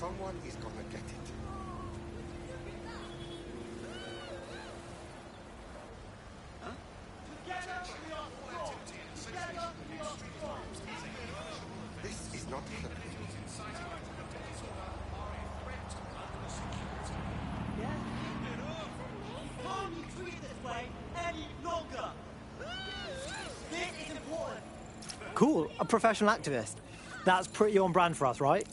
Someone is gonna get it. Huh? This is not happening. Yeah? You can't be treated this way any longer. This is important. Cool, a professional activist. That's pretty on brand for us, right?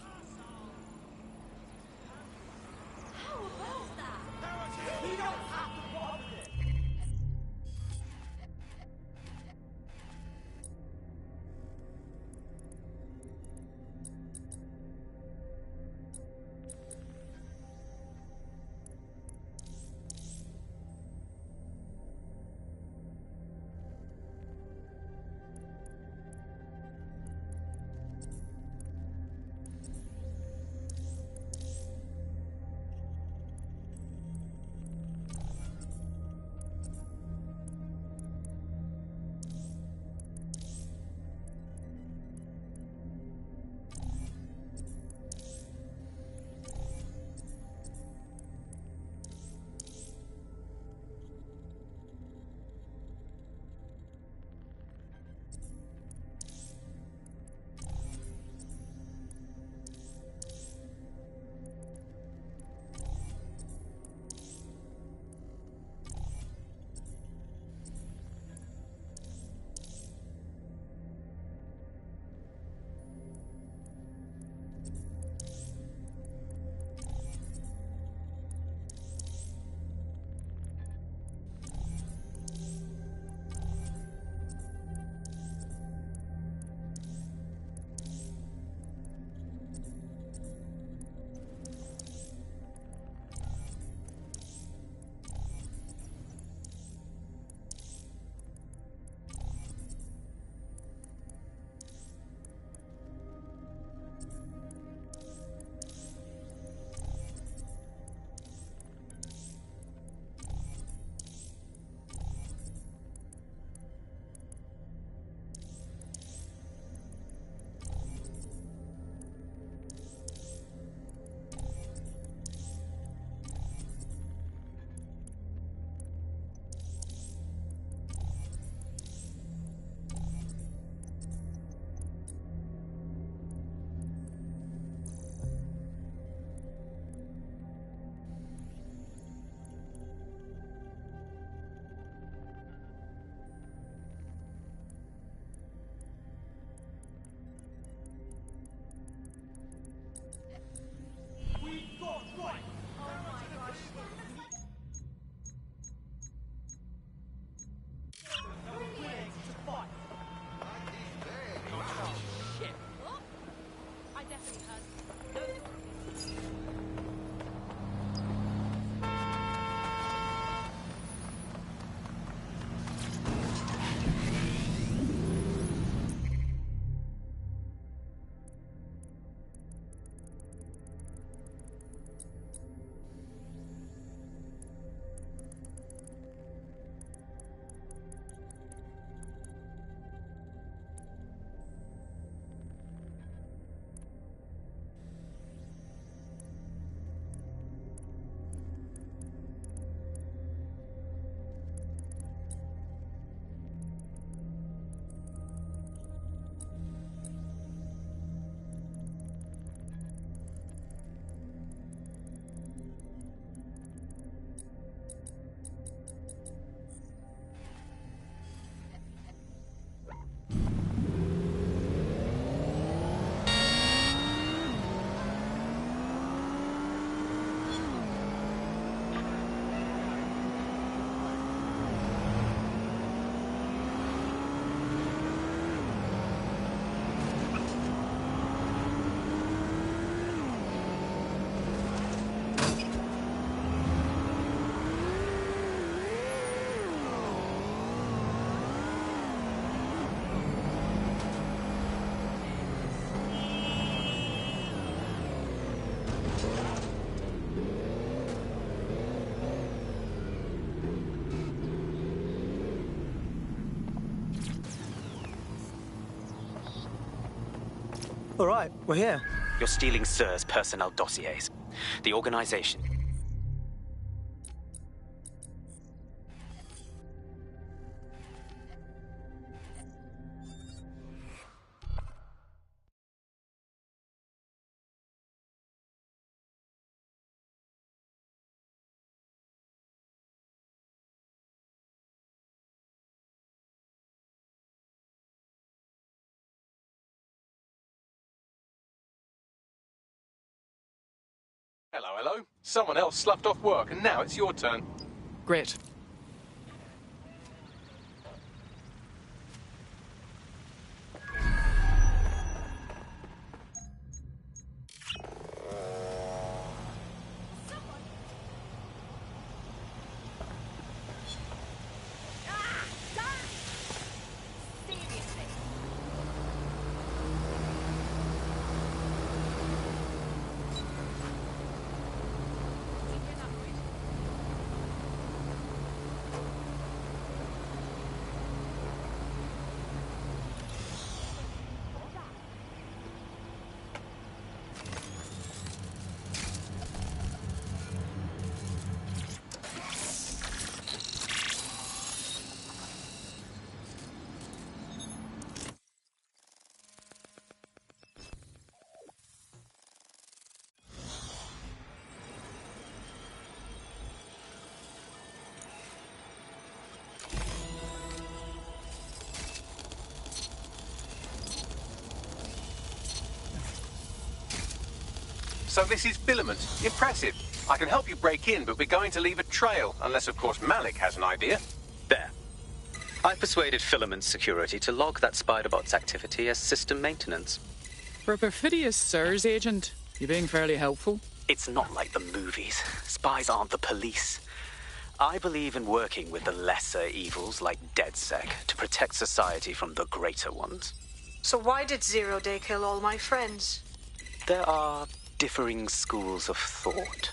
All right, we're here. You're stealing Sir's personnel dossiers. The organization... Hello, hello. Someone else sloughed off work, and now it's your turn. Great. So this is Filament. Impressive. I can help you break in, but we're going to leave a trail, unless, of course, Malik has an idea. There. I persuaded Filament Security to log that Spiderbot's activity as system maintenance. For a perfidious Sirs agent, you're being fairly helpful. It's not like the movies. Spies aren't the police. I believe in working with the lesser evils like DedSec to protect society from the greater ones. So why did Zero Day kill all my friends? There are differing schools of thought.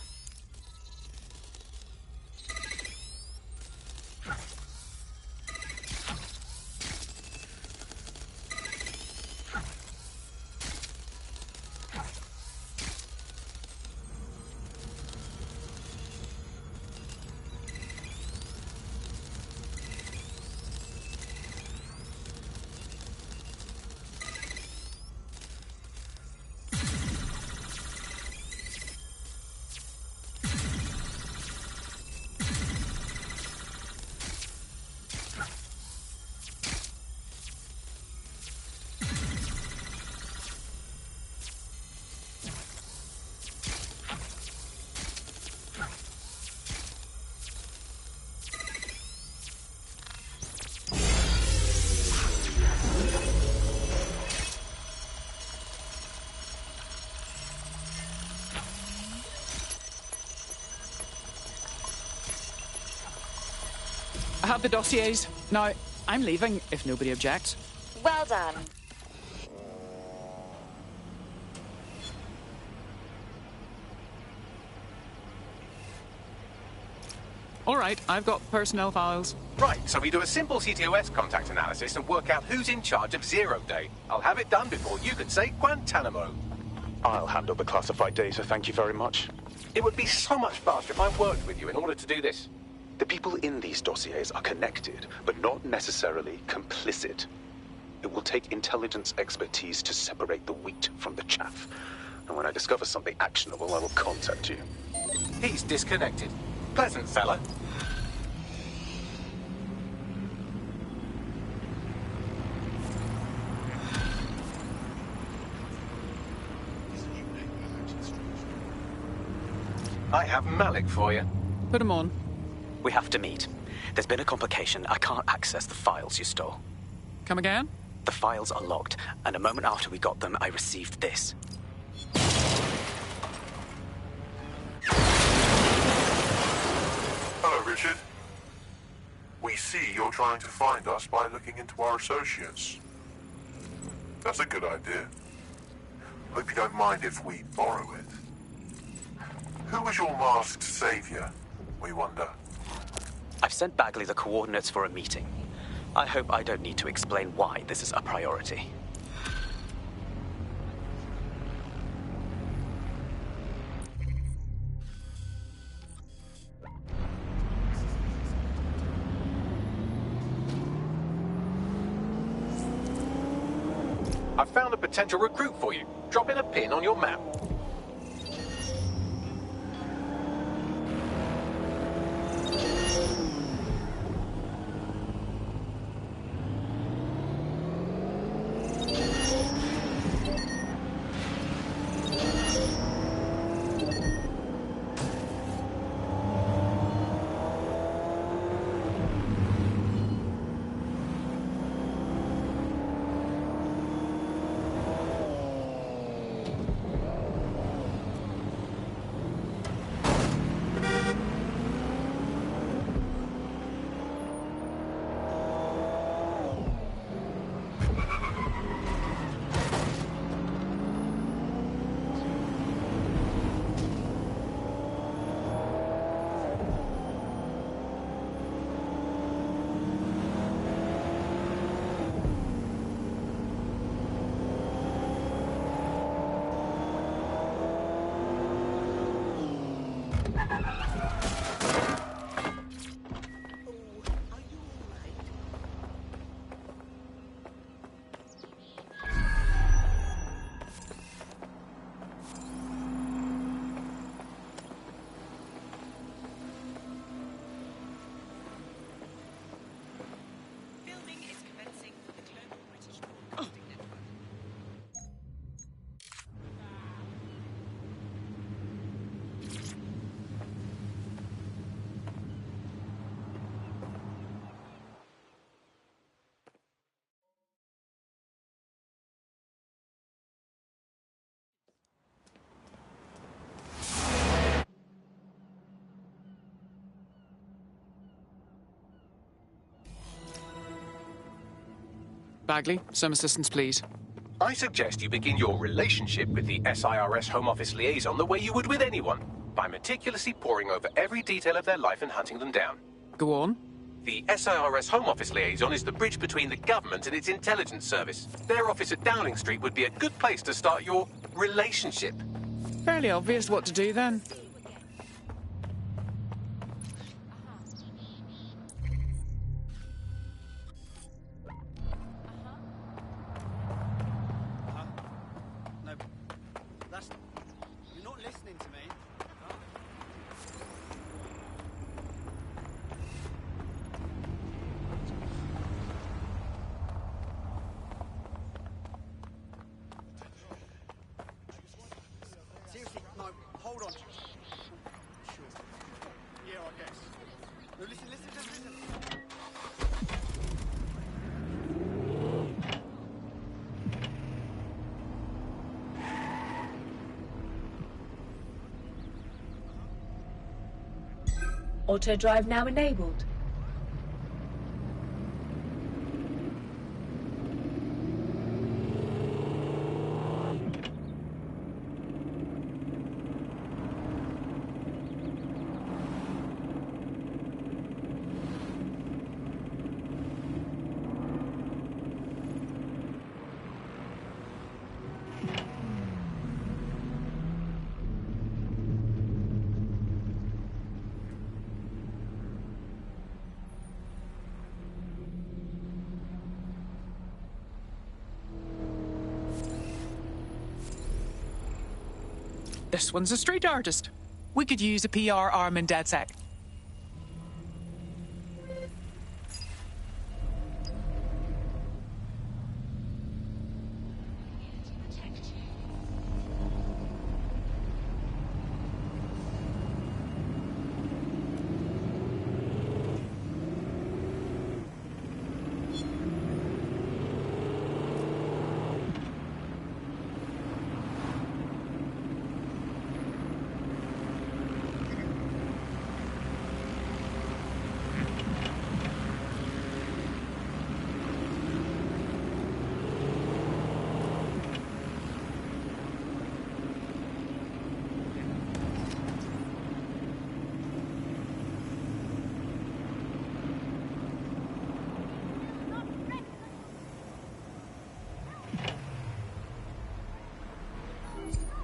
I have the dossiers. Now, I'm leaving, if nobody objects. Well done. All right, I've got personnel files. Right, so we do a simple CTOS contact analysis and work out who's in charge of Zero Day. I'll have it done before you can say Guantanamo. I'll handle the classified data, thank you very much. It would be so much faster if I worked with you in order to do this. The people in these dossiers are connected, but not necessarily complicit. It will take intelligence expertise to separate the wheat from the chaff. And when I discover something actionable, I will contact you. He's disconnected. Pleasant fella. I have Malik for you. Put him on. We have to meet. There's been a complication. I can't access the files you stole. Come again? The files are logged, and a moment after we got them, I received this. Hello, Richard. We see you're trying to find us by looking into our associates. That's a good idea. Hope you don't mind if we borrow it. Who was your masked savior, we wonder? I've sent Bagley the coordinates for a meeting. I hope I don't need to explain why this is a priority. I've found a potential recruit for you. Drop in a pin on your map. Bagley, some assistance, please. I suggest you begin your relationship with the SIRS Home Office liaison the way you would with anyone, by meticulously poring over every detail of their life and hunting them down. Go on. The SIRS Home Office liaison is the bridge between the government and its intelligence service. Their office at Downing Street would be a good place to start your relationship. Fairly obvious what to do then. No, that's... You're not listening to me. Seriously, no, hold on. Sure. Yeah, I guess. No, listen. Auto drive now enabled. This one's a street artist. We could use a PR arm in DedSec.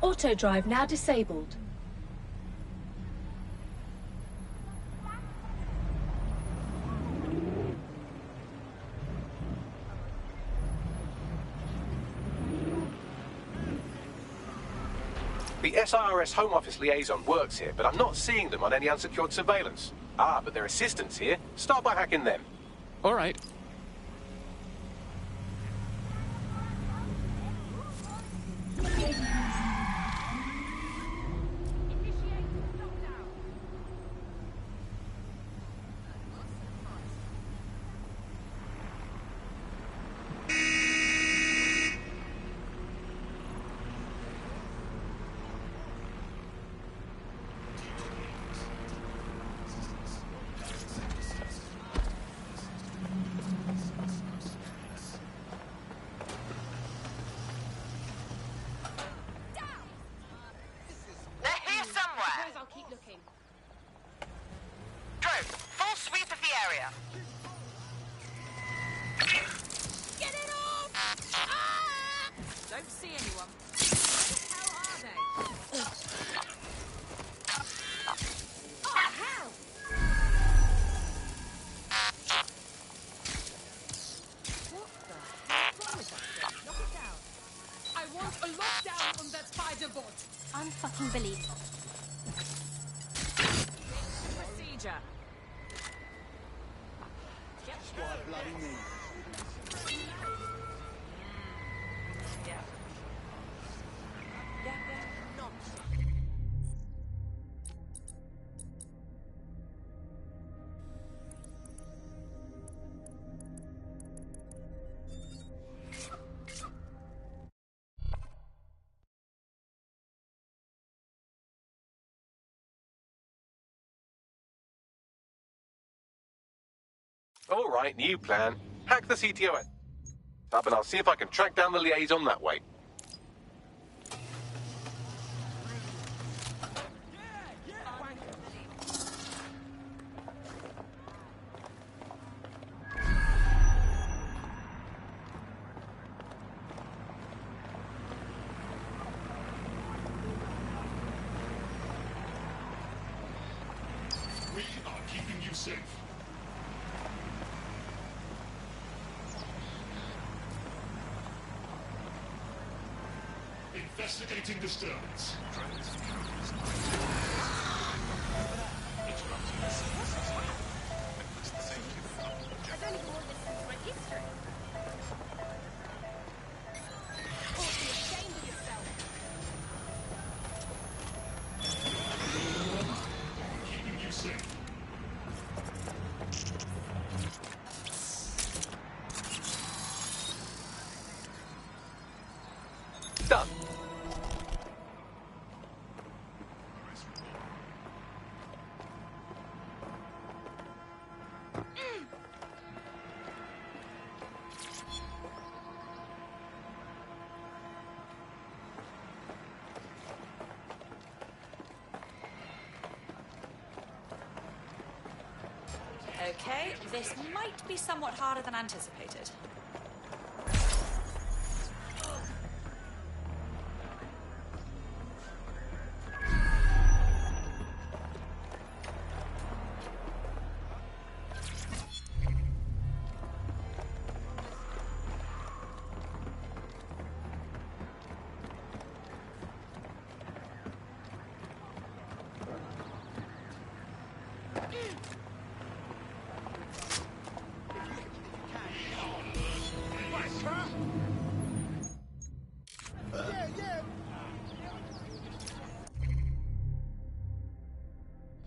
Auto drive now disabled. The SIRS Home Office liaison works here, but I'm not seeing them on any unsecured surveillance. Ah, but their assistants here. Start by hacking them. All right. Unfucking-believable. Procedure. What bloody need? All right, new plan. Hack the CTO up and I'll see if I can track down the liaison that way. We are keeping you safe. Investigating disturbance. Keeping you safe. Done. Okay, this might be somewhat harder than anticipated.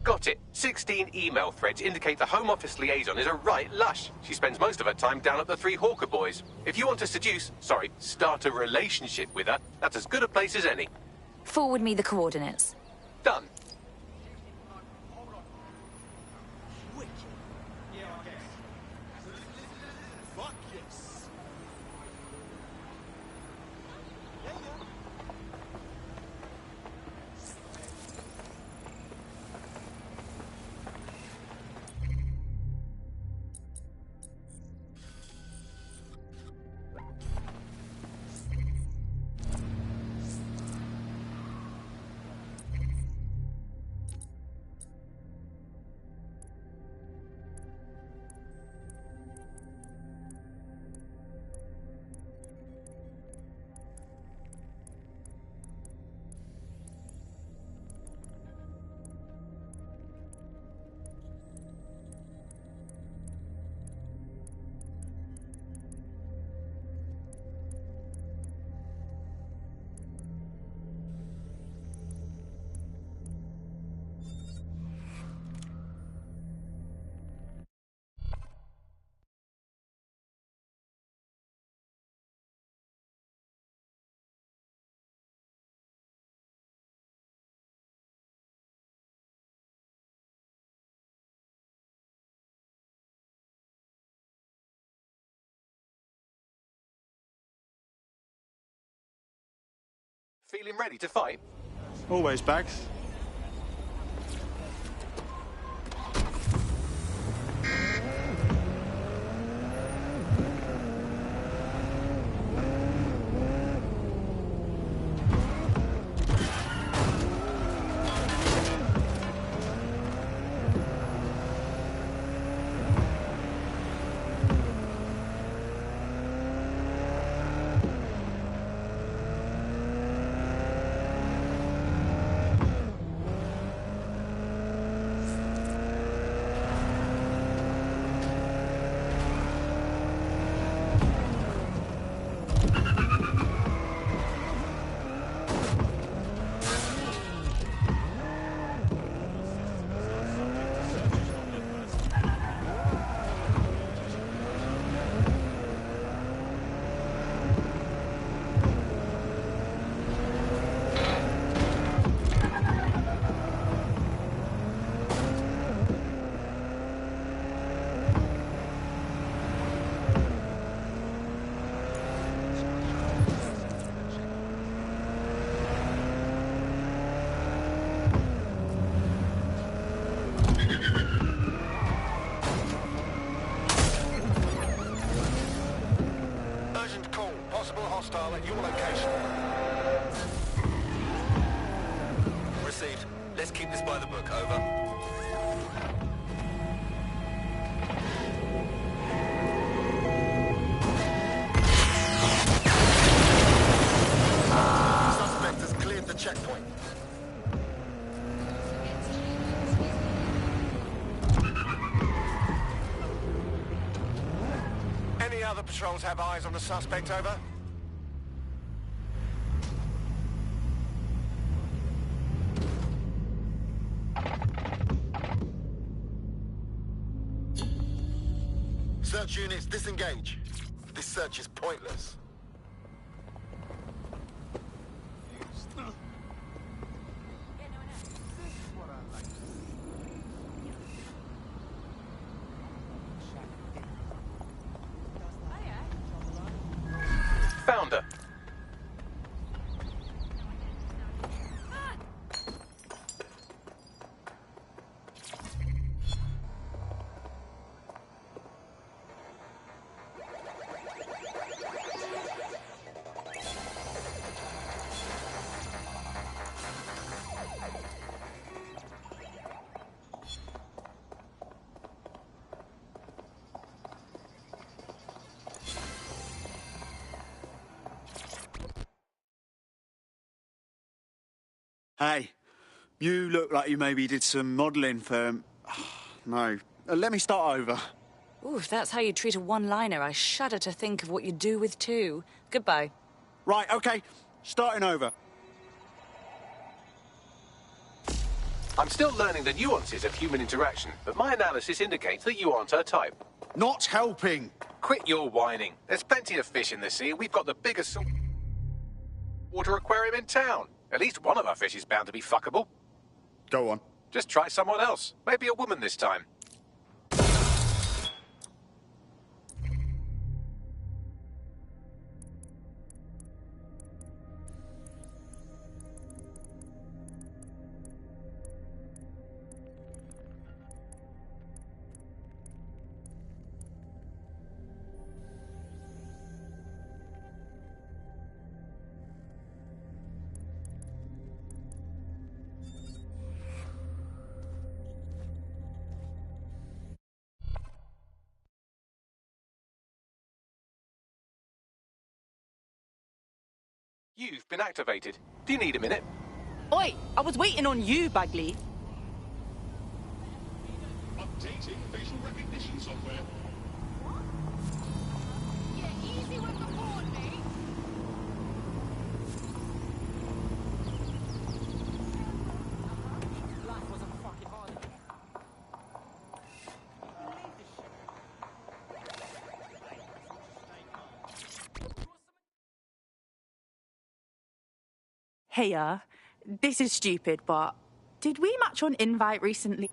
Got it. 16 email threads indicate the Home Office liaison is a right lush. She spends most of her time down at the Three Hawker Boys. If you want to start a relationship with her, that's as good a place as any. Forward me the coordinates. Done. Fuck yes. Feeling ready to fight? Always, Bags. Hostile at your location. Received. Let's keep this by the book. Over. Suspect has cleared the checkpoint. Any other patrols have eyes on the suspect? Over. Search units, disengage. This search is pointless. Found her. Hey, you look like you maybe did some modelling for... No. Let me start over. Ooh, if that's how you treat a one-liner, I shudder to think of what you do with two. Goodbye. Right, OK. Starting over. I'm still learning the nuances of human interaction, but my analysis indicates that you aren't her type. Not helping. Quit your whining. There's plenty of fish in the sea. We've got the biggest water aquarium in town. At least one of our fish is bound to be fuckable. Go on. Just try someone else. Maybe a woman this time. You've been activated. Do you need a minute? Oi, I was waiting on you, Bagley. Updating facial recognition software. Yeah, easy with the board, mate. Life wasn't fucking hard. Hey, this is stupid, but did we match on Invite recently?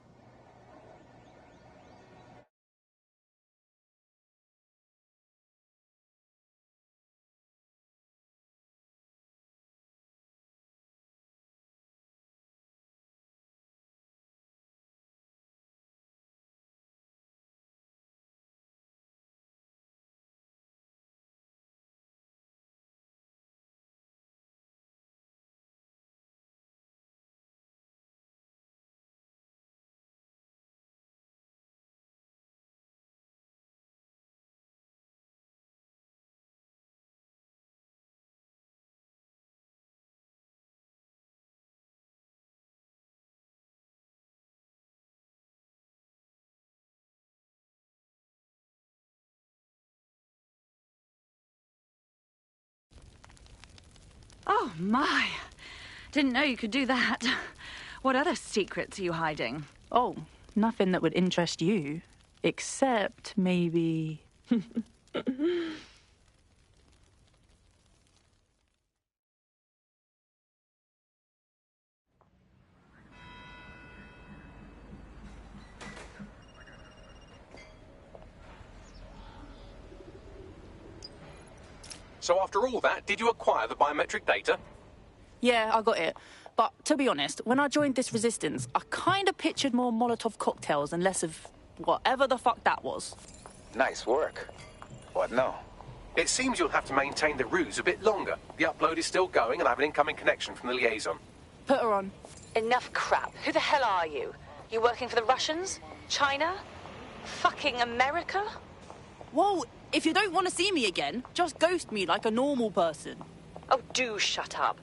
Oh, my. Didn't know you could do that. What other secrets are you hiding? Oh, nothing that would interest you. Except maybe... So after all that, did you acquire the biometric data? Yeah, I got it. But to be honest, when I joined this resistance, I kind of pictured more Molotov cocktails and less of whatever the fuck that was. Nice work. What now? It seems you'll have to maintain the ruse a bit longer. The upload is still going and I have an incoming connection from the liaison. Put her on. Enough crap. Who the hell are you? You working for the Russians? China? Fucking America? Whoa, if you don't want to see me again, just ghost me like a normal person. Oh, do shut up.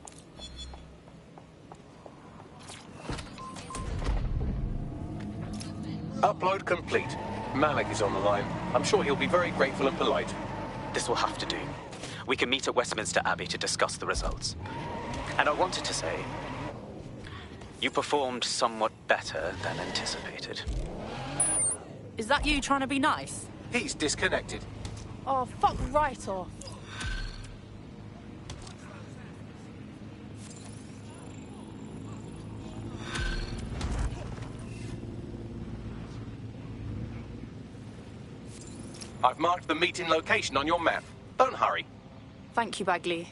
Upload complete. Malik is on the line. I'm sure he'll be very grateful and polite. This will have to do. We can meet at Westminster Abbey to discuss the results. And I wanted to say, you performed somewhat better than anticipated. Is that you trying to be nice? He's disconnected. Oh, fuck right off. I've marked the meeting location on your map. Don't hurry. Thank you, Bagley.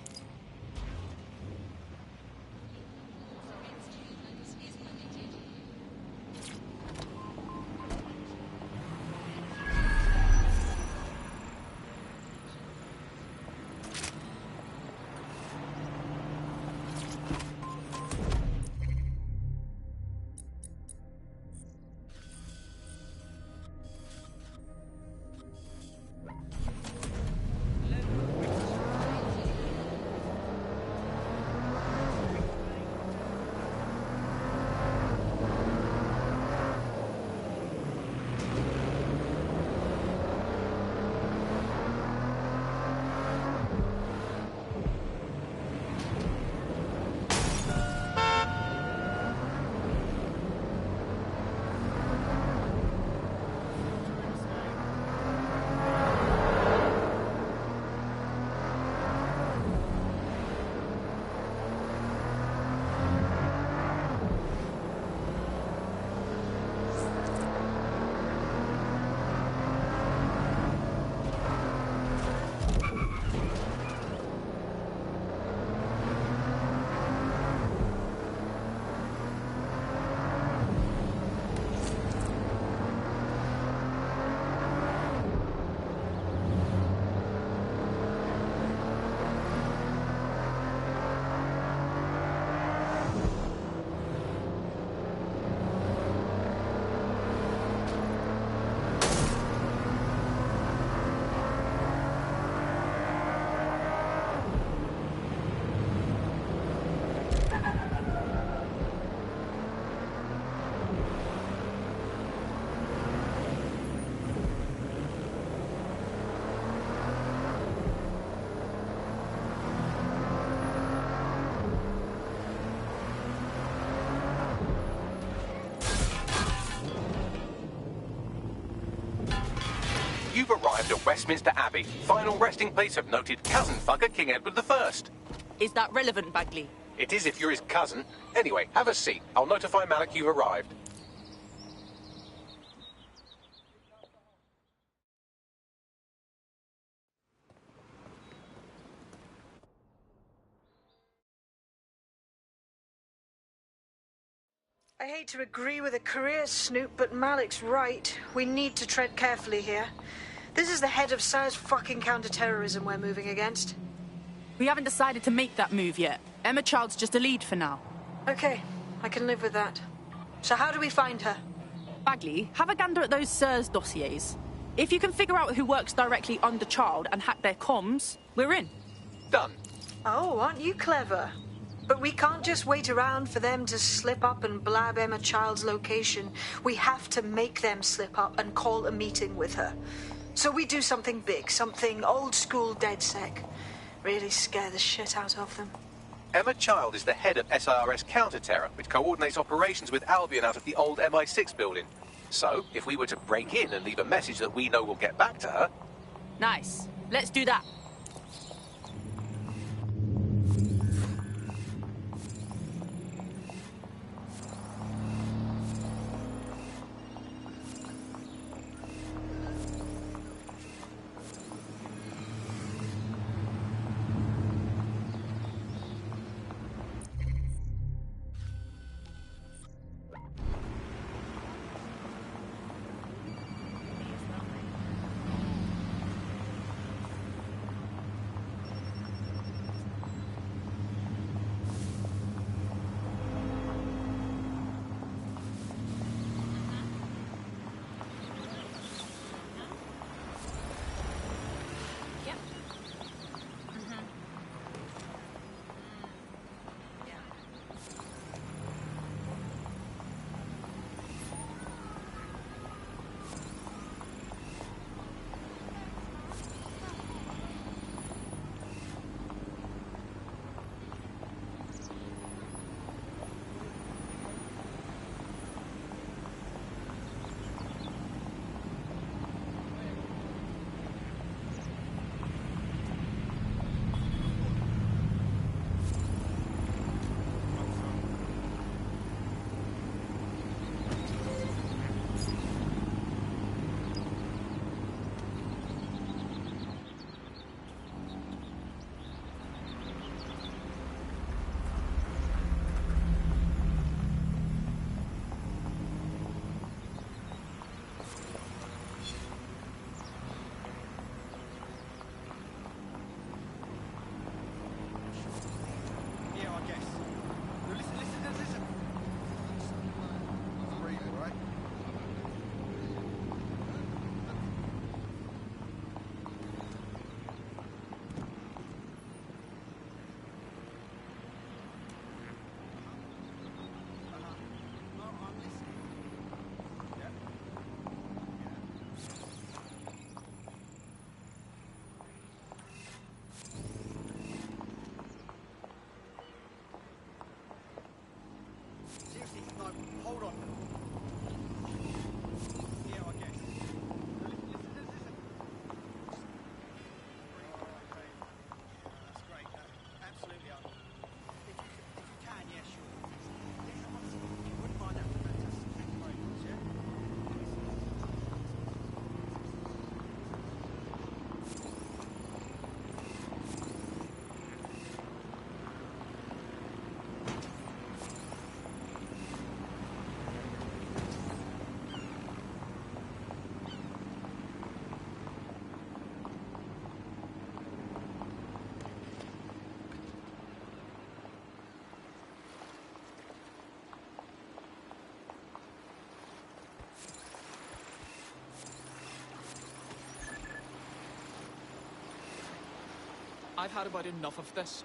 You've arrived at Westminster Abbey. Final resting place of noted cousin fucker King Edward I. Is that relevant, Bagley? It is if you're his cousin. Anyway, have a seat. I'll notify Malik you've arrived. I hate to agree with a career snoop, but Malik's right. We need to tread carefully here. This is the head of SARS fucking counter-terrorism we're moving against. We haven't decided to make that move yet. Emma Child's just a lead for now. Okay, I can live with that. So how do we find her? Bagley, have a gander at those SIRS dossiers. If you can figure out who works directly under Child and hack their comms, we're in. Done. Oh, aren't you clever? But we can't just wait around for them to slip up and blab Emma Child's location. We have to make them slip up and call a meeting with her. So we do something big, something old-school DedSec. Really scare the shit out of them. Emma Child is the head of SIRS Counter-Terror, which coordinates operations with Albion out of the old MI6 building. So, if we were to break in and leave a message that we know will get back to her... Nice. Let's do that. I've had about enough of this.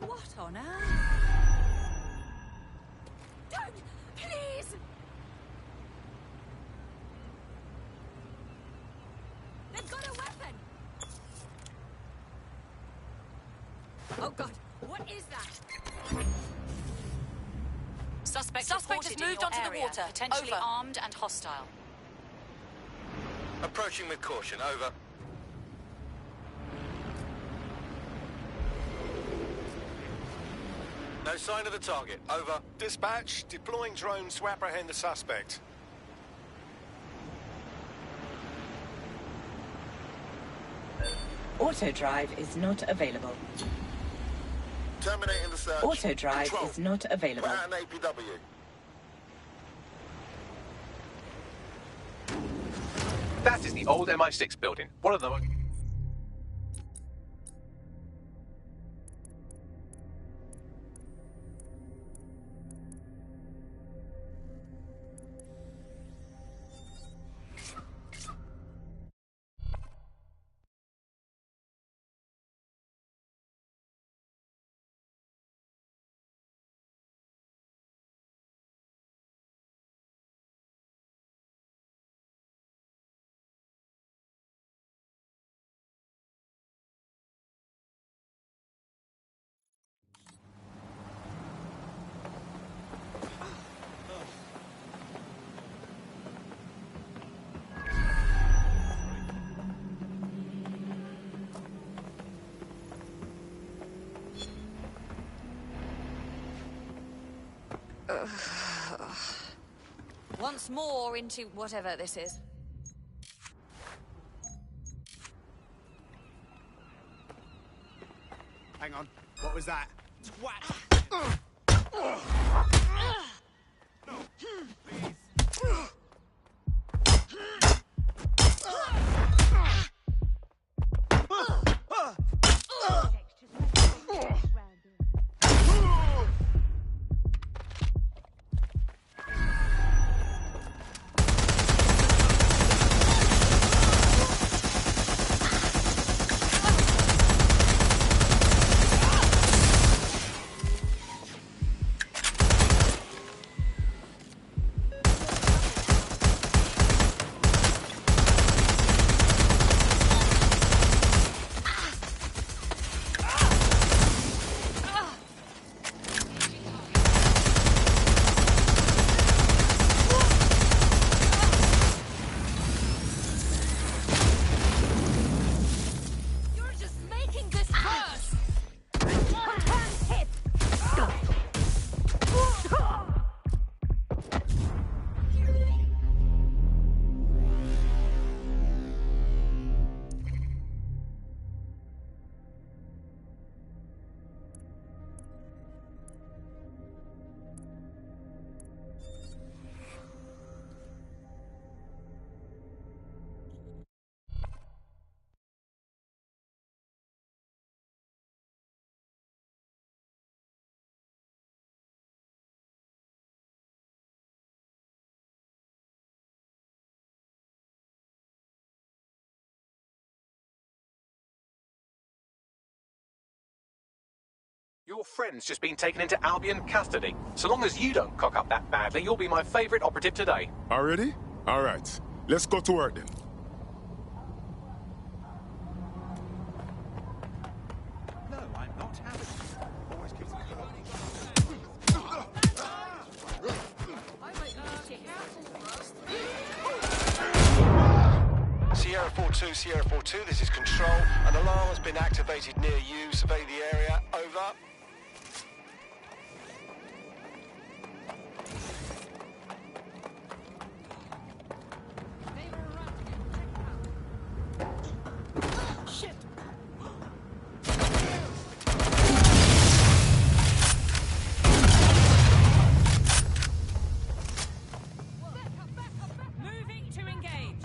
What on earth? Don't! Please! They've got a weapon! Oh god, what is that? Suspect has moved onto the water. Potentially Over. armed and hostile. Approaching with caution. Over. No sign of the target. Over. Dispatch, deploying drones to apprehend the suspect. Auto drive is not available. Terminating the search. Auto drive Control. is not available. We're at an APW. That is the old MI6 building. One of them. Once more into whatever this is. Hang on. What was that? Your friend's just been taken into Albion custody. So long as you don't cock up that badly, you'll be my favourite operative today. Already? All right. Let's go to work then. No, I'm not having it. Always keeps Sierra 4-2, Sierra 4-2, this is Control. An alarm has been activated near you. Survey the area. Over. Moving to engage.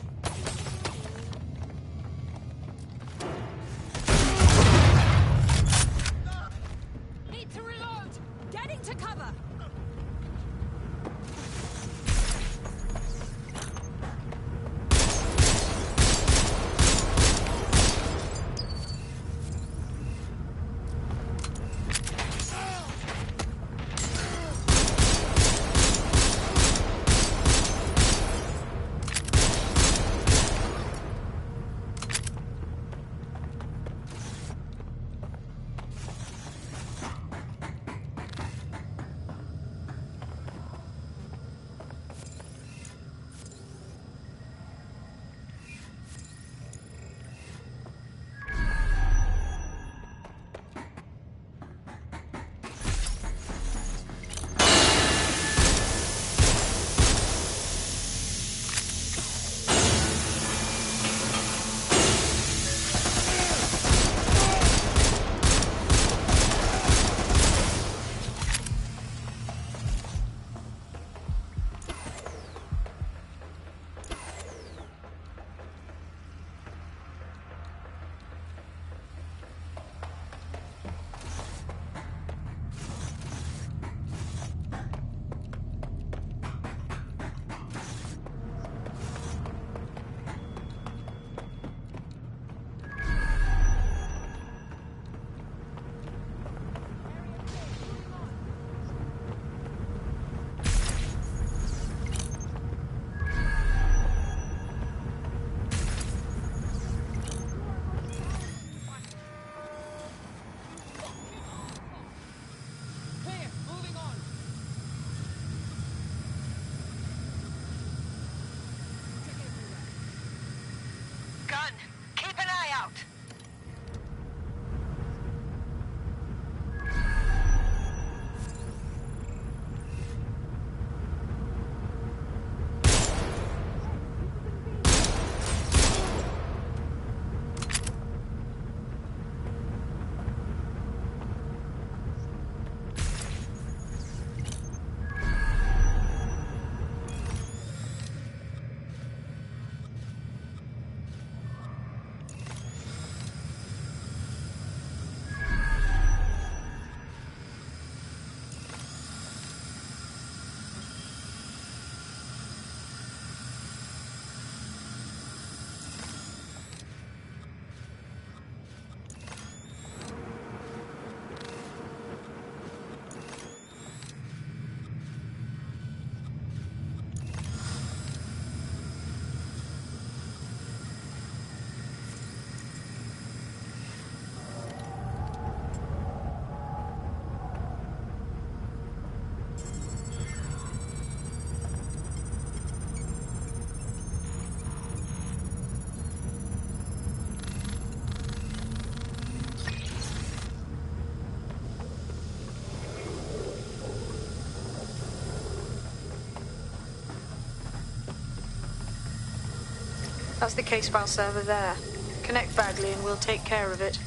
That's the case file server there. Connect Bagley and we'll take care of it.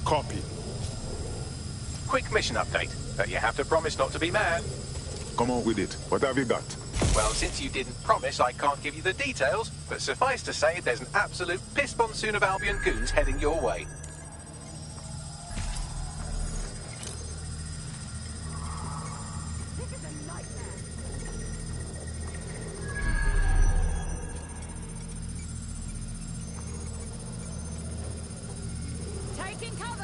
Copy. Quick mission update, but you have to promise not to be mad. Come on with it. What have you got? Well, since you didn't promise, I can't give you the details, but suffice to say there's an absolute piss monsoon of Albion goons heading your way. Taking cover.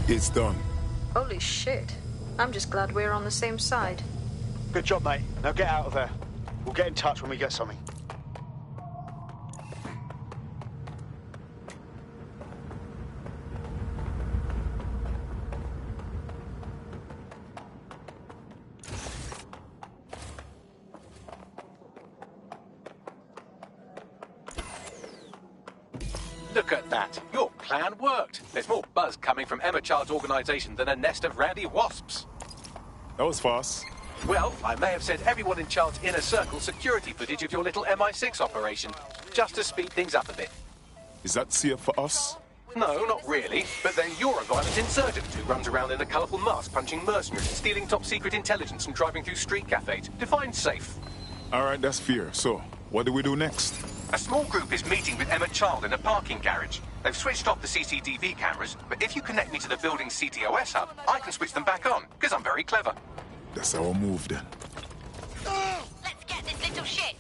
It's done. Holy shit. I'm just glad we're on the same side. Good job, mate. Now get out of there. We'll get in touch when we get something. Look at that. Your plan worked. There's more buzz coming from Emma Child's organisation than a nest of randy wasps. That was fast. Well, I may have sent everyone in Child's inner circle security footage of your little MI6 operation, just to speed things up a bit. Is that safe for us? No, not really. But then you're a violent insurgent who runs around in a colourful mask, punching mercenaries, stealing top-secret intelligence and driving through street cafes. Define safe. All right, that's fair. So, what do we do next? A small group is meeting with Emma Child in a parking garage. They've switched off the CCTV cameras, but if you connect me to the building's CTOS hub, I can switch them back on, because I'm very clever. That's our move, then. Let's get this little shit.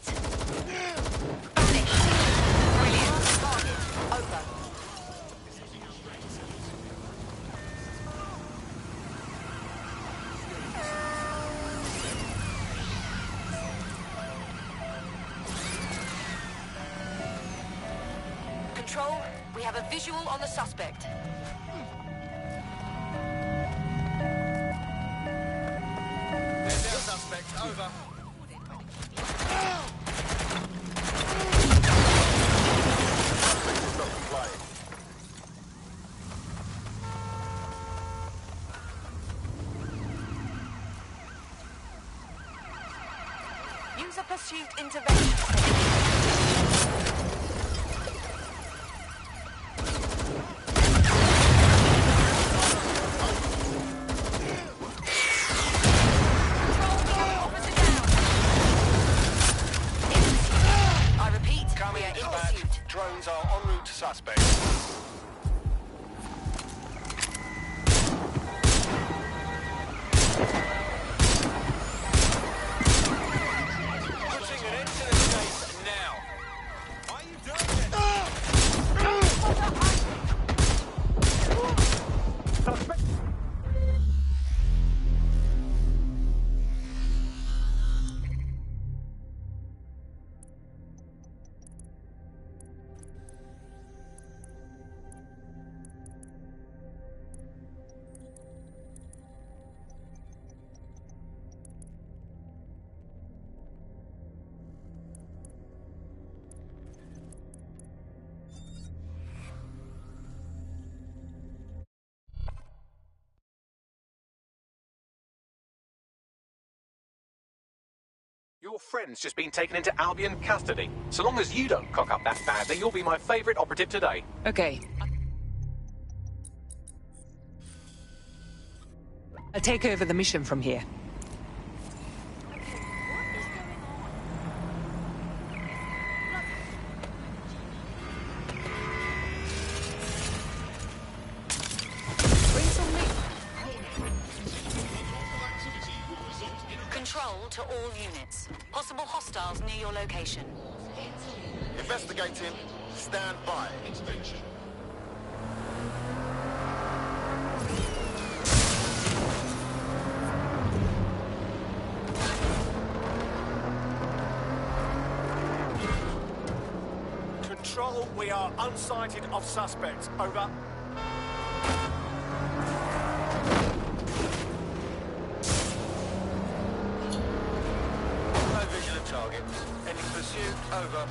Control, we have a visual on the suspect. There's our suspect. Over. Use a pursuit intervention. Drones are en route to suspect. Putting an end to this case now. Are you done yet? Your friend's just been taken into Albion custody. So long as you don't cock up that badly, you'll be my favourite operative today. Okay. I'll take over the mission from here. Control to all units. Possible hostiles near your location. Investigating. Stand by. Control, we are unsighted of suspects. Over. No vision of targets. Ending pursuit. Over.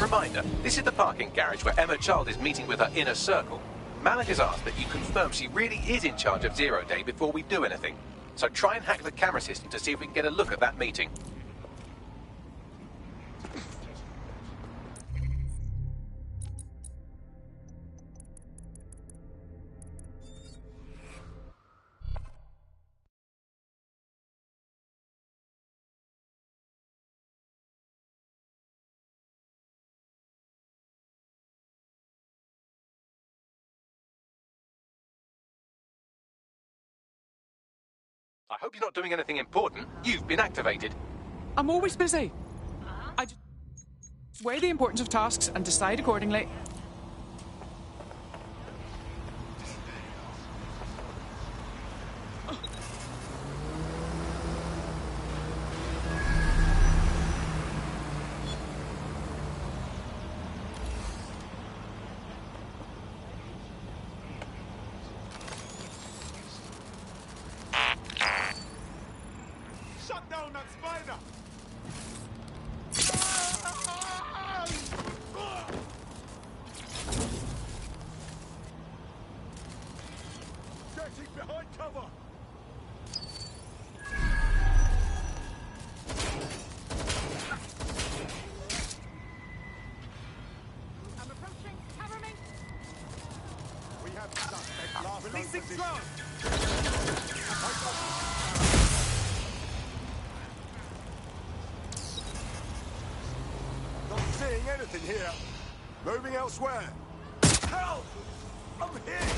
Reminder, this is the parking garage where Emma Child is meeting with her inner circle. Malik has asked that you confirm she really is in charge of Zero Day before we do anything. So try and hack the camera system to see if we can get a look at that meeting. I hope you're not doing anything important. You've been activated. I'm always busy. I just weigh the importance of tasks and decide accordingly. Shut down that spider! Getting behind cover! I'm approaching. Cover me. We have the suspect last releasing drone! Not seeing anything here. Moving elsewhere. Help! I'm here!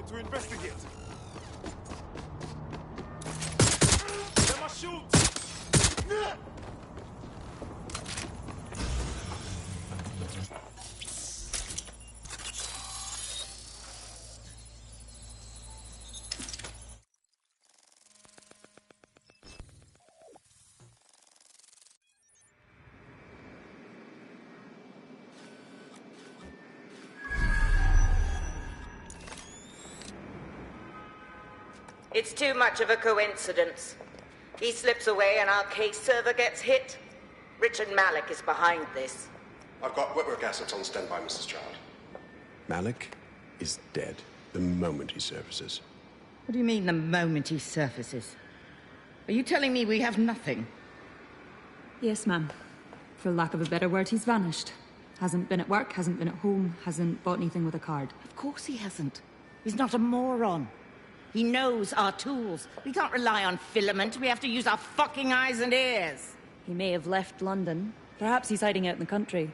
To investigate. Let me shoot. It's too much of a coincidence. He slips away and our case server gets hit. Richard Malik is behind this. I've got wetwork assets on standby, Mrs. Child. Malik is dead the moment he surfaces. What do you mean, the moment he surfaces? Are you telling me we have nothing? Yes, ma'am. For lack of a better word, he's vanished. Hasn't been at work, hasn't been at home, hasn't bought anything with a card. Of course he hasn't. He's not a moron. He knows our tools. We can't rely on filament. We have to use our fucking eyes and ears. He may have left London. Perhaps he's hiding out in the country.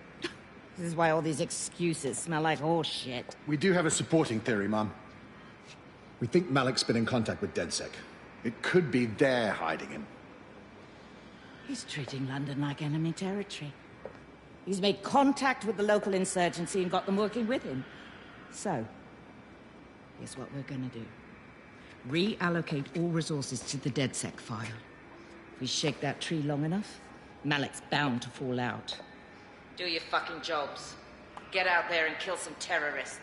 This is why all these excuses smell like horse shit. We do have a supporting theory, Mum. We think Malik's been in contact with DedSec. It could be they're hiding him. He's treating London like enemy territory. He's made contact with the local insurgency and got them working with him. So, here's what we're gonna do. Reallocate all resources to the DedSec file. If we shake that tree long enough, Malik's bound to fall out. Do your fucking jobs. Get out there and kill some terrorists.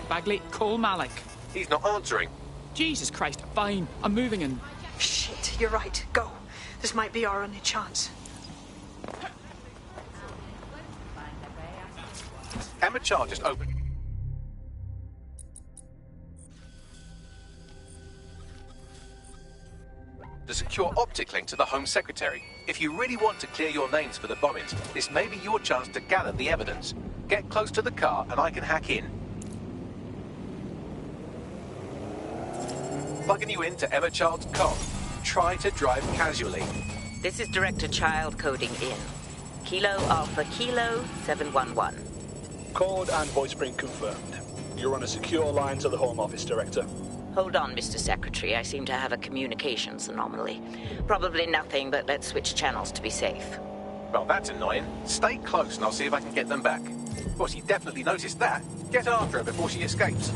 Bagley, call Malik. He's not answering. Jesus Christ, fine. I'm moving in. Shit, you're right. Go. This might be our only chance. Emma Child just opened. The secure optic link to the Home Secretary. If you really want to clear your names for the bombings, this may be your chance to gather the evidence. Get close to the car and I can hack in. Plugging you into Emma Child's com. Try to drive casually. This is Director Child coding in. Kilo Alpha Kilo 711. Code and voice print confirmed. You're on a secure line to the Home Office, Director. Hold on, Mr. Secretary. I seem to have a communications anomaly. Probably nothing, but let's switch channels to be safe. Well, that's annoying. Stay close and I'll see if I can get them back. Of course, he definitely noticed that. Get after her before she escapes.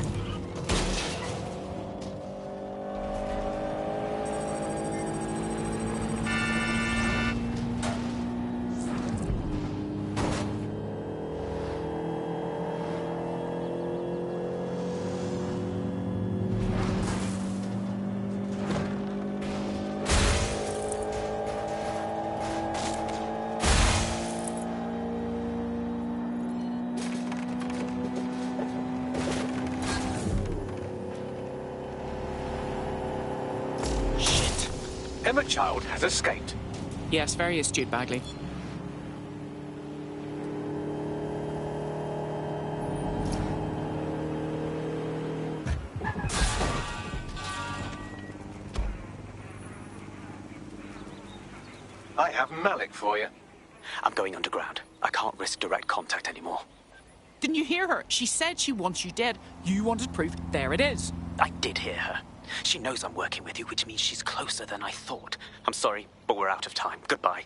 Emma Child has escaped. Yes, very astute, Bagley. I have Malik for you. I'm going underground. I can't risk direct contact anymore. Didn't you hear her? She said she wants you dead. You wanted proof. There it is. I did hear her. She knows I'm working with you, which means she's closer than I thought. I'm sorry, but we're out of time. Goodbye.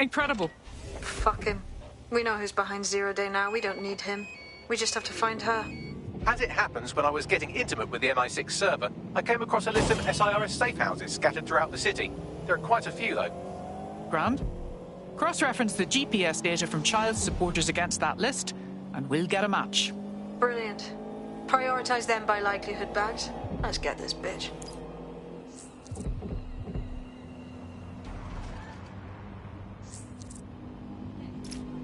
Incredible. Fuck him. We know who's behind Zero Day now. We don't need him. We just have to find her. As it happens, when I was getting intimate with the MI6 server, I came across a list of SIRS safe houses scattered throughout the city. There are quite a few, though. Grand. Cross-reference the GPS data from Child's supporters against that list, and we'll get a match. Brilliant. Prioritize them by likelihood, Bags. Let's get this bitch.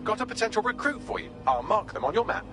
Got a potential recruit for you. I'll mark them on your map.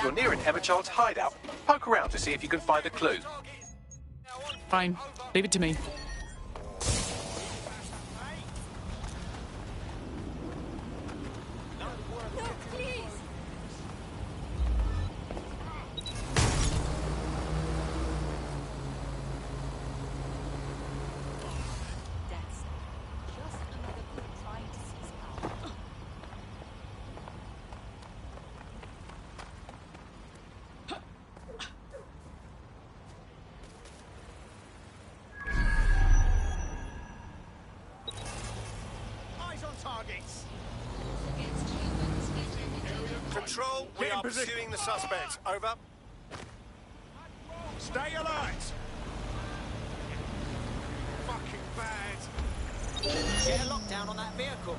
You're near an Emma Child's hideout. Poke around to see if you can find a clue. Fine. Leave it to me. Control, we are pursuing the suspect. Over. Stay alert! Fucking bad. Get a lockdown on that vehicle.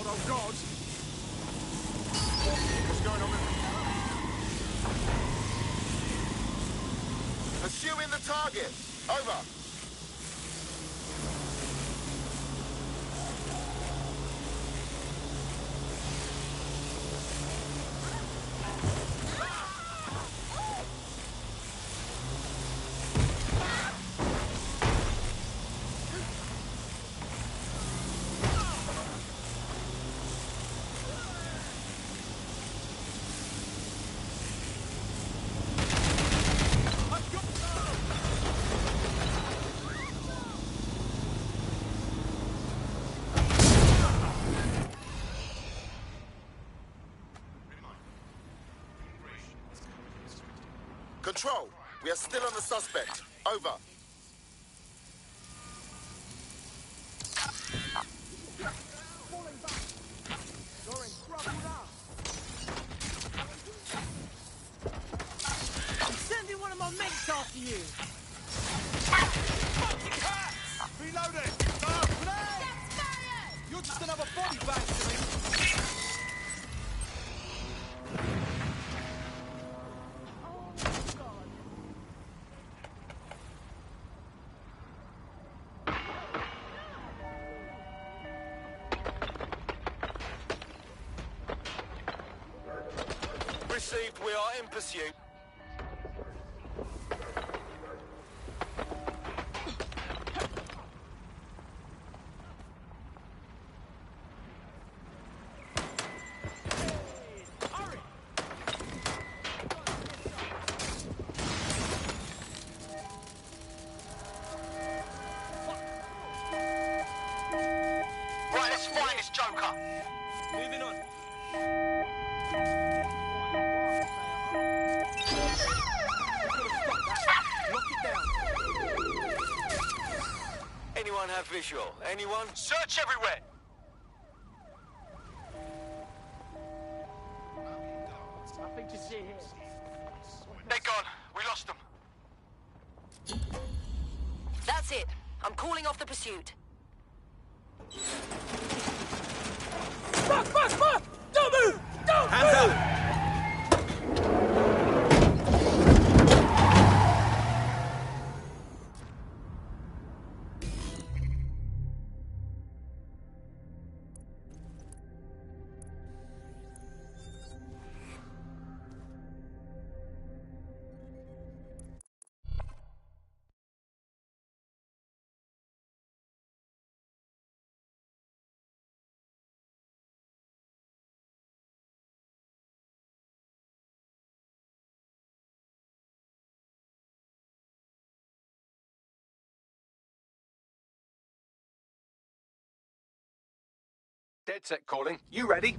Oh God! What's going on with... Pursuing the target. Over. Control, we are still on the suspect. Over. I'm sending one of my mates after you. Reloading! You're just another body bag to me. Received, we are in pursuit. Right, let's find this joker. Moving on. Anyone have visual? Anyone? Search everywhere! Nothing to see here. They're gone. We lost them. That's it. I'm calling off the pursuit. Fuck! Don't move! Don't Hands move! up! Dead set calling. You ready?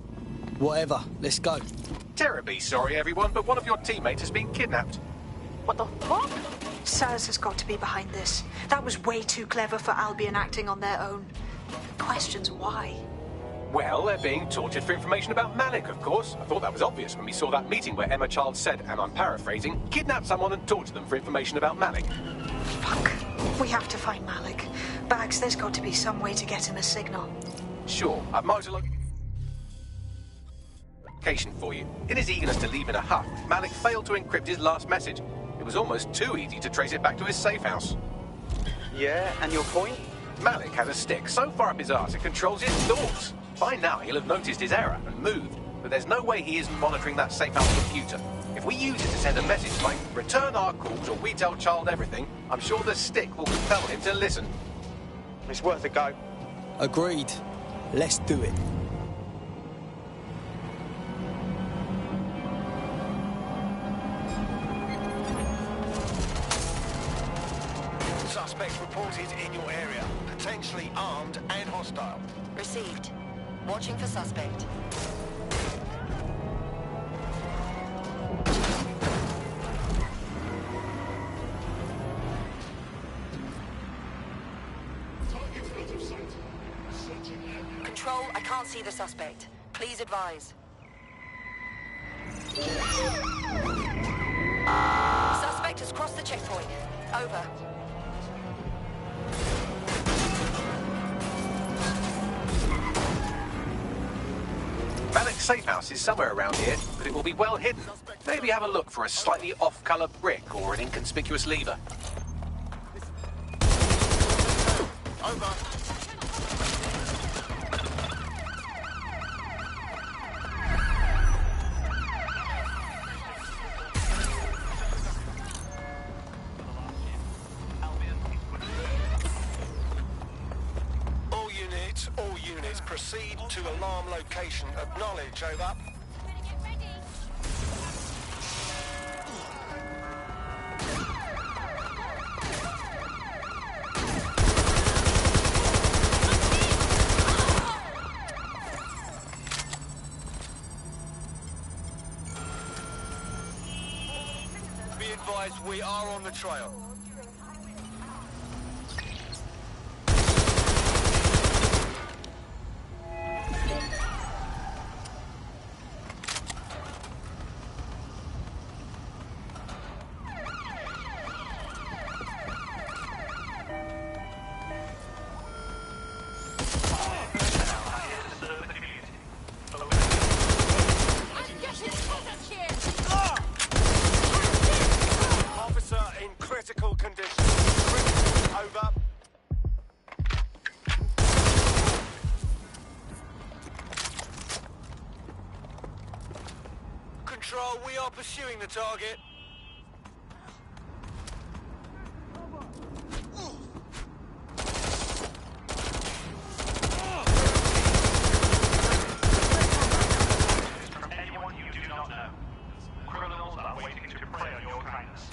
Whatever. Let's go. Terribly sorry, everyone, but one of your teammates has been kidnapped. What the fuck? Saz has got to be behind this. That was way too clever for Albion acting on their own. Questions why? Well, they're being tortured for information about Malik, of course. I thought that was obvious when we saw that meeting where Emma Child said, and I'm paraphrasing, kidnap someone and torture them for information about Malik. Fuck. We have to find Malik. Bags, there's got to be some way to get him a signal. Sure, I've marked a location for you. In his eagerness to leave in a huff, Malik failed to encrypt his last message. It was almost too easy to trace it back to his safe house. Yeah, and your point? Malik has a stick so far up his arse it controls his thoughts. By now, he'll have noticed his error and moved, but there's no way he isn't monitoring that safe house computer. If we use it to send a message like, return our calls or we tell child everything, I'm sure the stick will compel him to listen. It's worth a go. Agreed. Let's do it. Suspect reported in your area. Potentially armed and hostile. Received. Watching for suspect. Control, I can't see the suspect. Please advise. Suspect has crossed the checkpoint. Over. Malik's safe house is somewhere around here, but it will be well hidden. Maybe have a look for a slightly off-colour brick or an inconspicuous lever. Over. All units, proceed to alarm location. Acknowledge, over. Be advised, we are on the trail. Control, we are pursuing the target. From anyone you do not know. Criminals are waiting to prey on your kindness.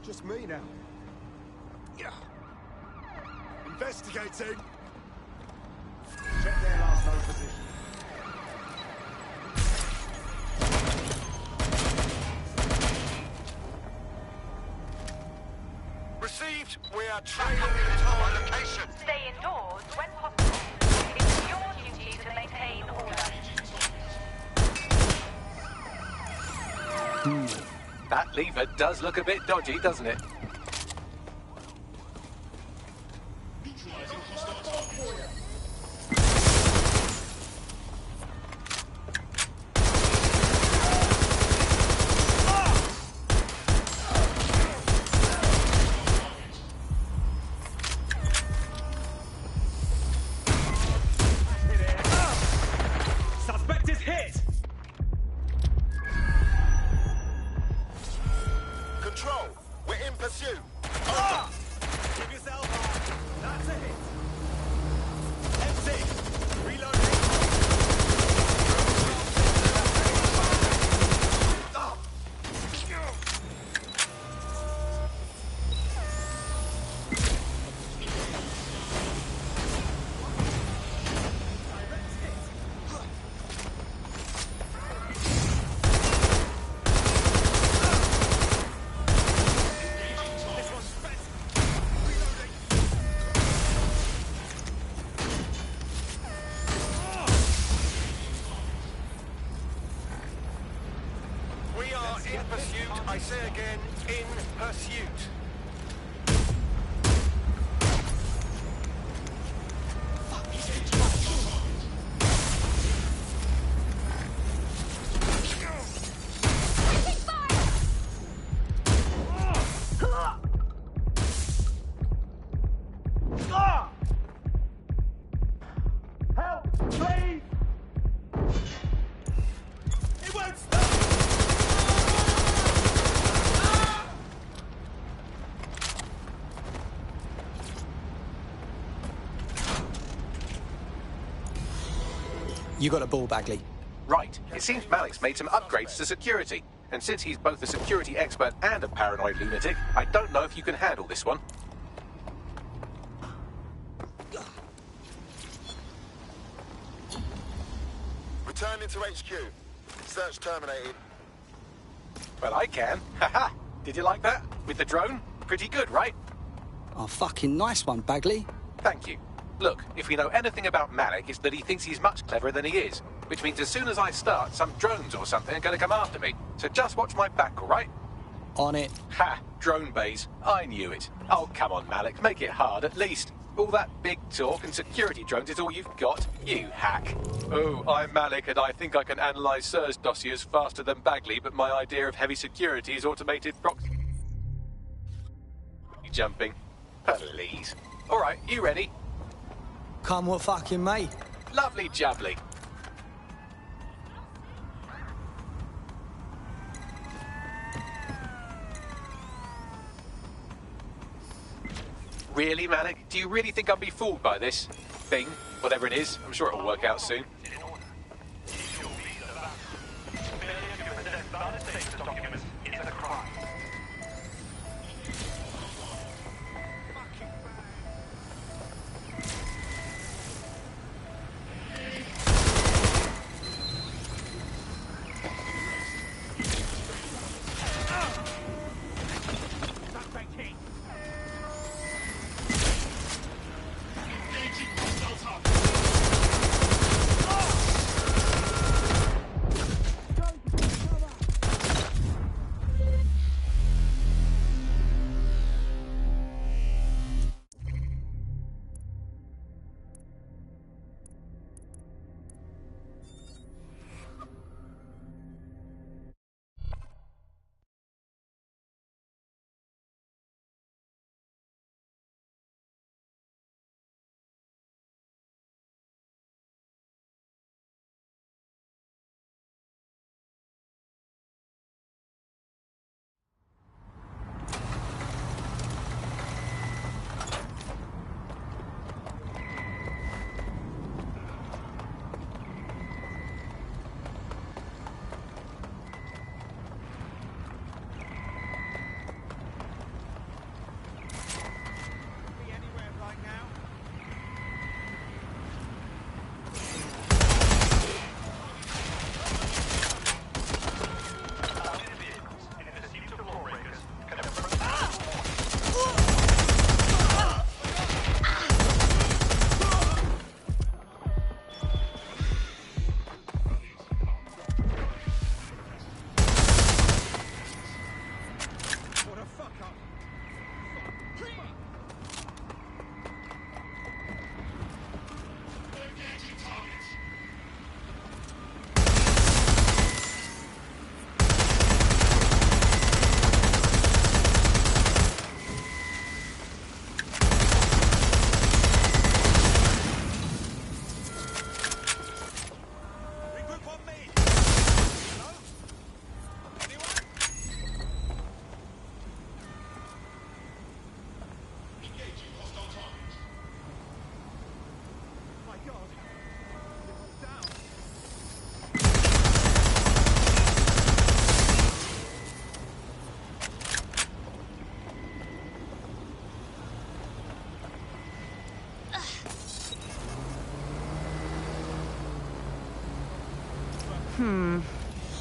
Just me now. Yeah. Investigating. Check their last known position. Received. We are trailing into location. Stay indoors when possible. It's your duty to maintain order. That lever does look a bit dodgy, doesn't it? Suspect is hit! Control, we're in pursuit. Give yourself up. That's a hit. MC, reloading. say again, in pursuit. You got a ball, Bagley. Right. It seems Malik's made some upgrades to security. And since he's both a security expert and a paranoid lunatic, I don't know if you can handle this one. Returning to HQ. Search terminated. Well, I can. Haha. Did you like that? With the drone? Pretty good, right? Oh, fucking nice one, Bagley. Thank you. Look, if we know anything about Malik, it's that he thinks he's much cleverer than he is. Which means as soon as I start, some drones or something are going to come after me. So just watch my back, all right? On it. Ha! Drone bays. I knew it. Oh, come on, Malik. Make it hard, at least. All that big talk and security drones is all you've got? You hack. Oh, I'm Malik, and I think I can analyse SIRS dossiers faster than Bagley, but my idea of heavy security is automated proxy jumping. Please. All right, you ready? Come what fucking may. Lovely jubbly. Really, Malik? Do you really think I'll be fooled by this thing? Whatever it is, I'm sure it'll work out soon.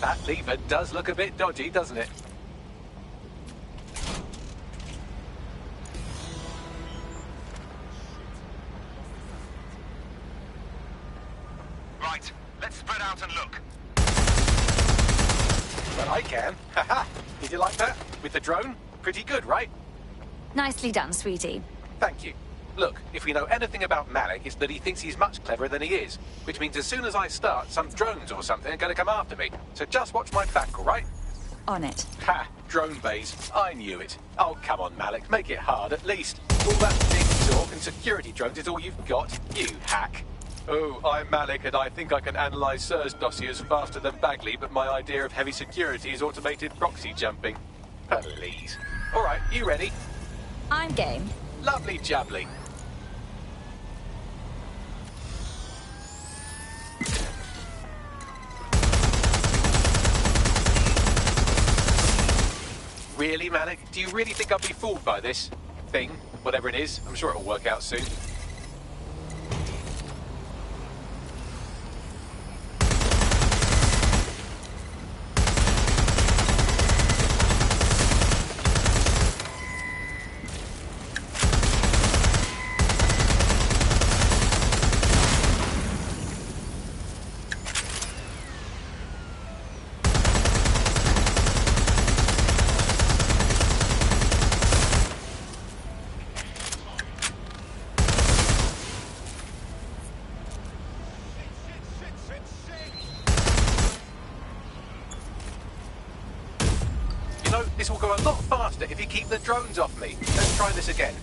That lever does look a bit dodgy, doesn't it? Right, let's spread out and look. Well, I can. Haha. Did you like that? With the drone? Pretty good, right? Nicely done, sweetie. Thank you. Look, if we know anything about Malik, it's that he thinks he's much cleverer than he is. Which means as soon as I start, some drones or something are going to come after me. So just watch my back, all right? On it. Ha! Drone bays. I knew it. Oh, come on, Malik. Make it hard, at least. All that big talk and security drones is all you've got. You hack. Oh, I'm Malik, and I think I can analyse SIRS dossiers faster than Bagley, but my idea of heavy security is automated proxy jumping. Please. All right, you ready? I'm game. Lovely jubbly. Really, Malik? Do you really think I'll be fooled by this thing? Whatever it is, I'm sure it'll work out soon. This will go a lot faster if you keep the drones off me. Let's try this again.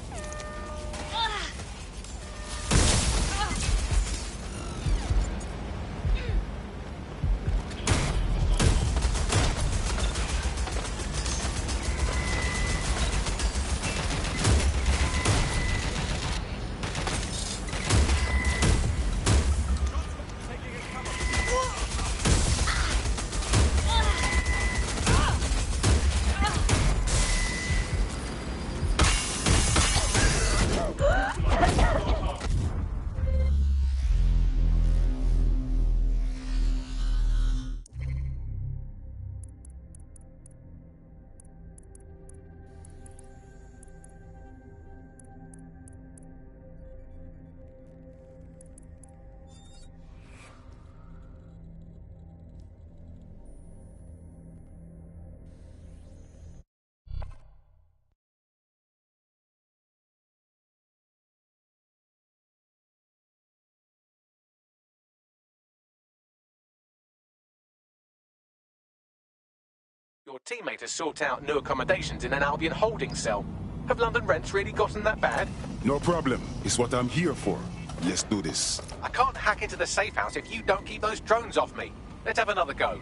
Your teammate has sought out new accommodations in an Albion holding cell. Have London rents really gotten that bad? No problem. It's what I'm here for. Let's do this. I can't hack into the safe house if you don't keep those drones off me. Let's have another go.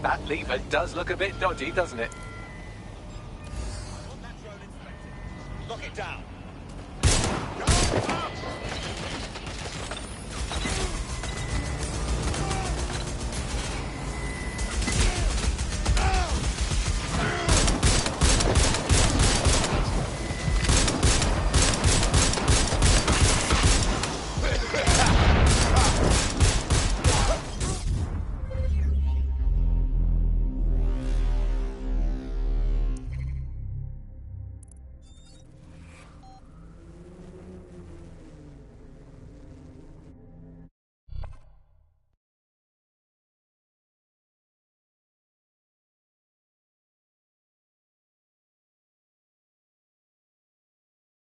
That lever does look a bit dodgy, doesn't it? Lock it down.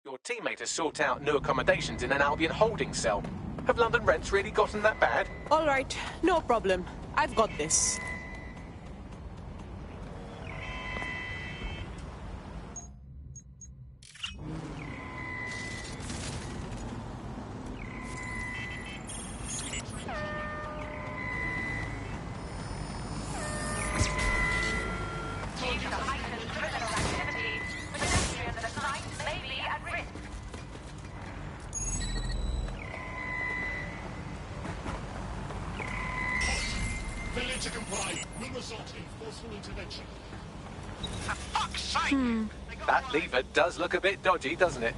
Your teammate has sought out new accommodations in an Albion holding cell. Have London rents really gotten that bad? All right, no problem. I've got this. Failure to comply will result in forceful intervention. For fuck's sake! That lever does look a bit dodgy, doesn't it?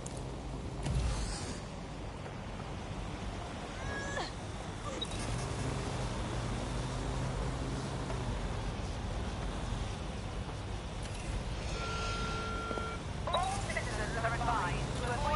All citizens are advised to avoid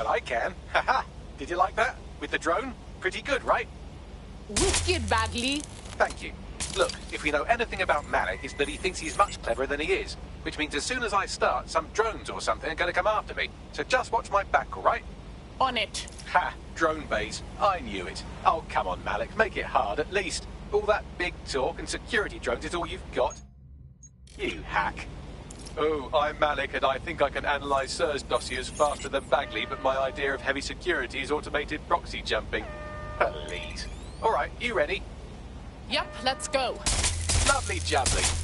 Well, I can. Haha. Did you like that? With the drone? Pretty good, right? Wicked, Bagley. Thank you. Look, if we know anything about Malik, it's that he thinks he's much cleverer than he is. Which means as soon as I start, some drones or something are going to come after me. So just watch my back, all right? On it. Ha! Drone base. I knew it. Oh, come on, Malik. Make it hard, at least. All that big talk and security drones is all you've got. You hack. Oh, I'm Malik, and I think I can analyse Sir's dossiers faster than Bagley, but my idea of heavy security is automated proxy jumping. Please. All right, you ready? Yep, let's go. Lovely jubbly.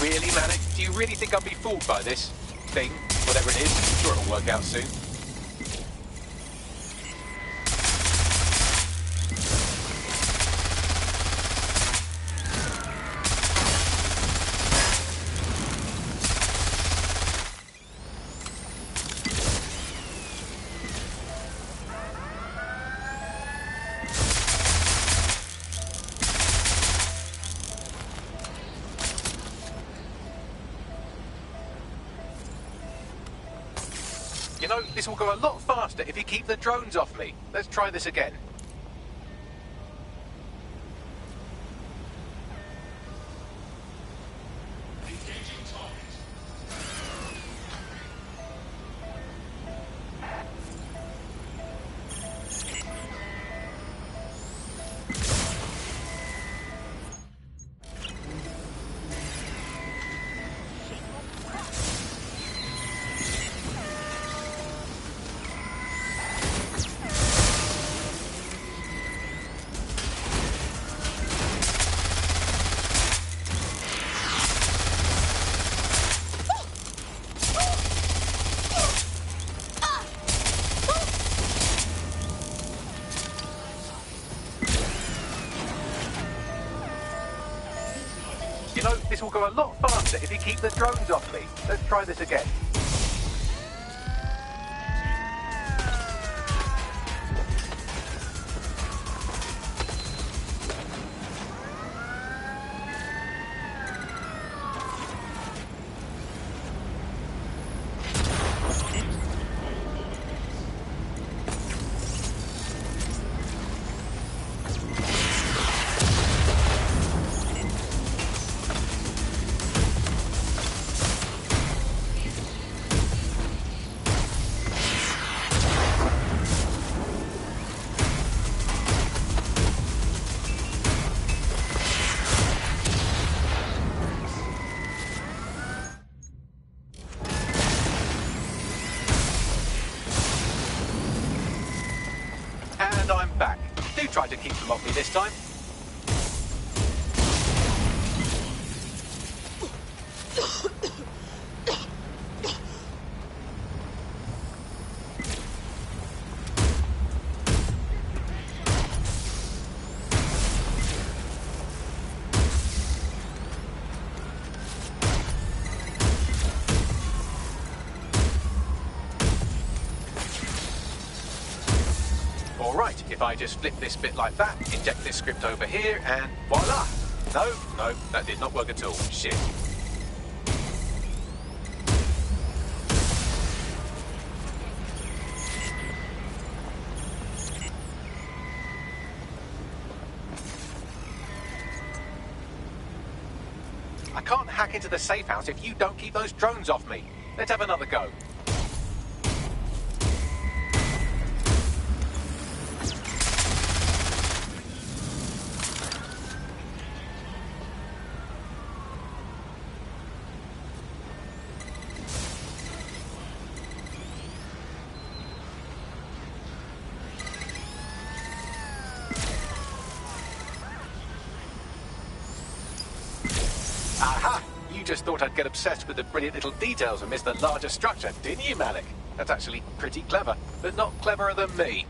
Really, Malik? Do you really think I'll be fooled by this thing? Whatever it is, I'm sure it'll work out soon. You know, this will go a lot faster if you keep the drones off me. Let's try this again. You know, this will go a lot faster if you keep the drones off me. Let's try this again. And I'm back. Do try to keep them off me this time. Alright, if I just flip this bit like that, inject this script over here, and voila! No, that did not work at all. Shit. I can't hack into the safe house if you don't keep those drones off me. Let's have another go. Aha! You just thought I'd get obsessed with the brilliant little details and miss the larger structure, didn't you, Malik? That's actually pretty clever, but not cleverer than me.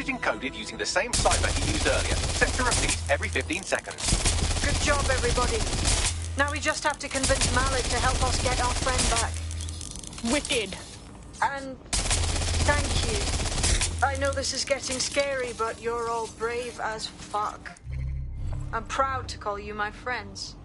message encoded using the same cipher he used earlier. Set to repeat every 15 seconds. Good job, everybody. Now we just have to convince Malik to help us get our friend back. Wicked. And thank you. I know this is getting scary, but you're all brave as fuck. I'm proud to call you my friends.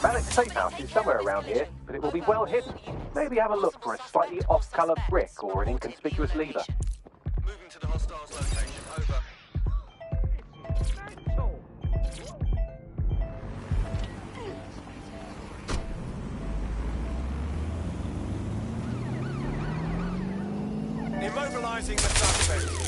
Malik's safe house is somewhere around here, but it will be well hidden. Maybe have a look for a slightly off-colour brick or an inconspicuous lever. Moving to the hostiles location. Over. Immobilizing the suspect.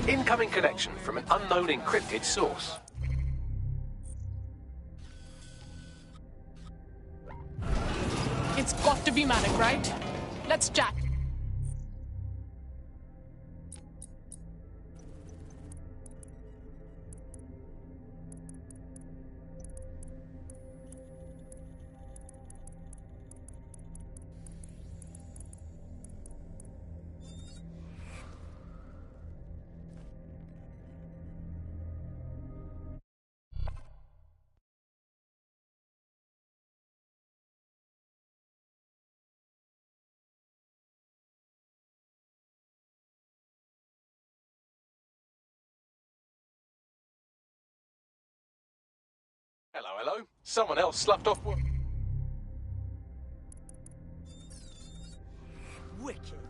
Incoming connection from an unknown encrypted source. It's got to be Malik, right? Let's chat. Hello, hello. Someone else sloughed off. Wicked.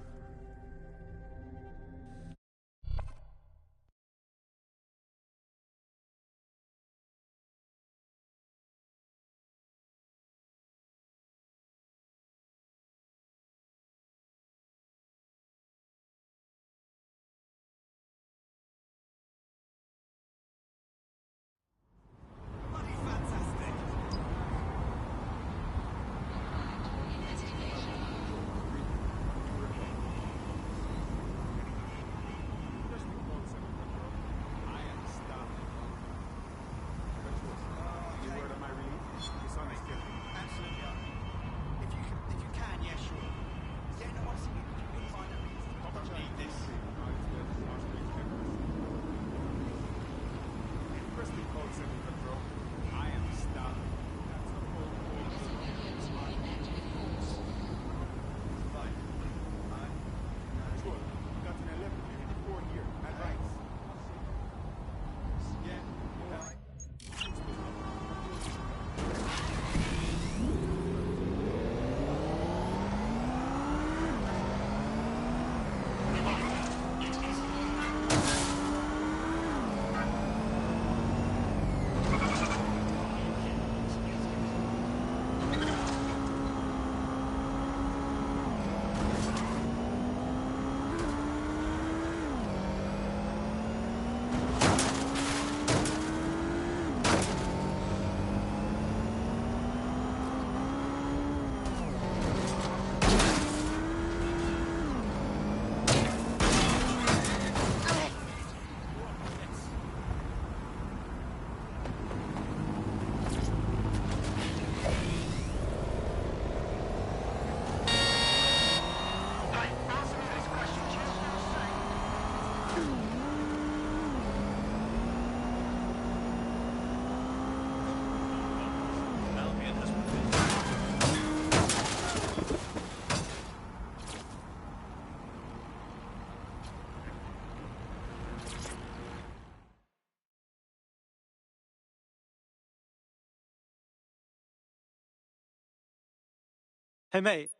Hey, mate.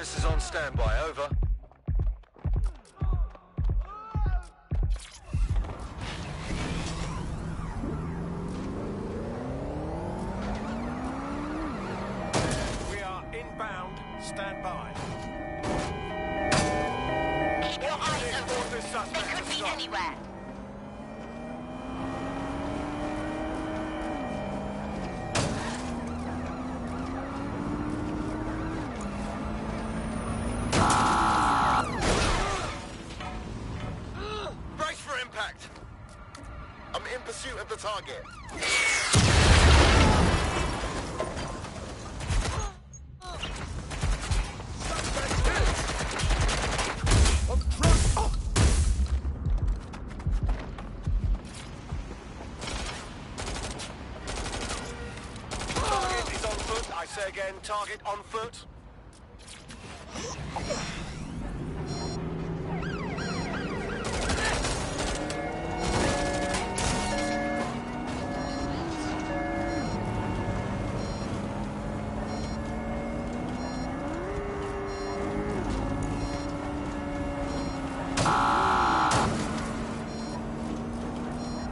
Officers on standby, over. We are inbound. Stand by. Keep your eyes open. They could be anywhere. Brace for impact. I'm in pursuit of the target. Target is on foot. I say again, target on foot.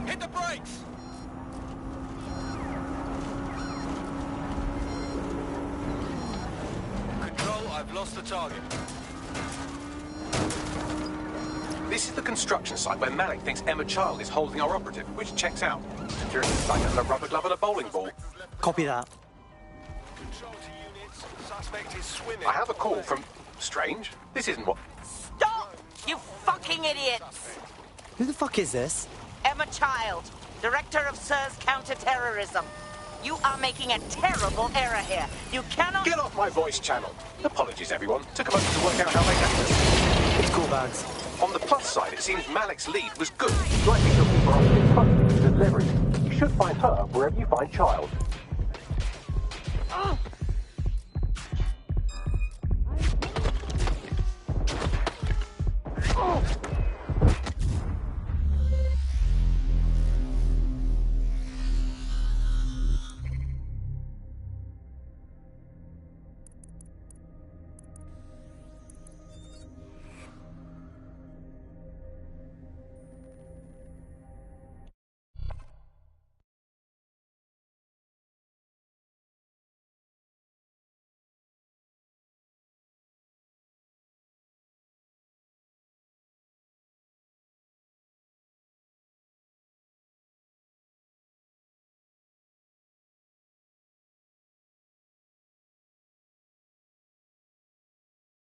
Hit the brakes! Control, I've lost the target. This is the construction site where Malik thinks Emma Child is holding our operative, which checks out. Security's like a rubber glove and a bowling ball. Copy that. Control to units. Suspect is swimming. I have a call from... Strange. This isn't what... Stop! You fucking idiots! Who the fuck is this? Emma Child, Director of SIRS Counter-Terrorism. You are making a terrible error here. You cannot... Get off my voice channel. Apologies, everyone. Took a moment to work out how they happened. It's cool, bags. On the plus side, it seems Malik's lead was good. Likely she'll keep her operative close to leverage. You should find her wherever you find Child.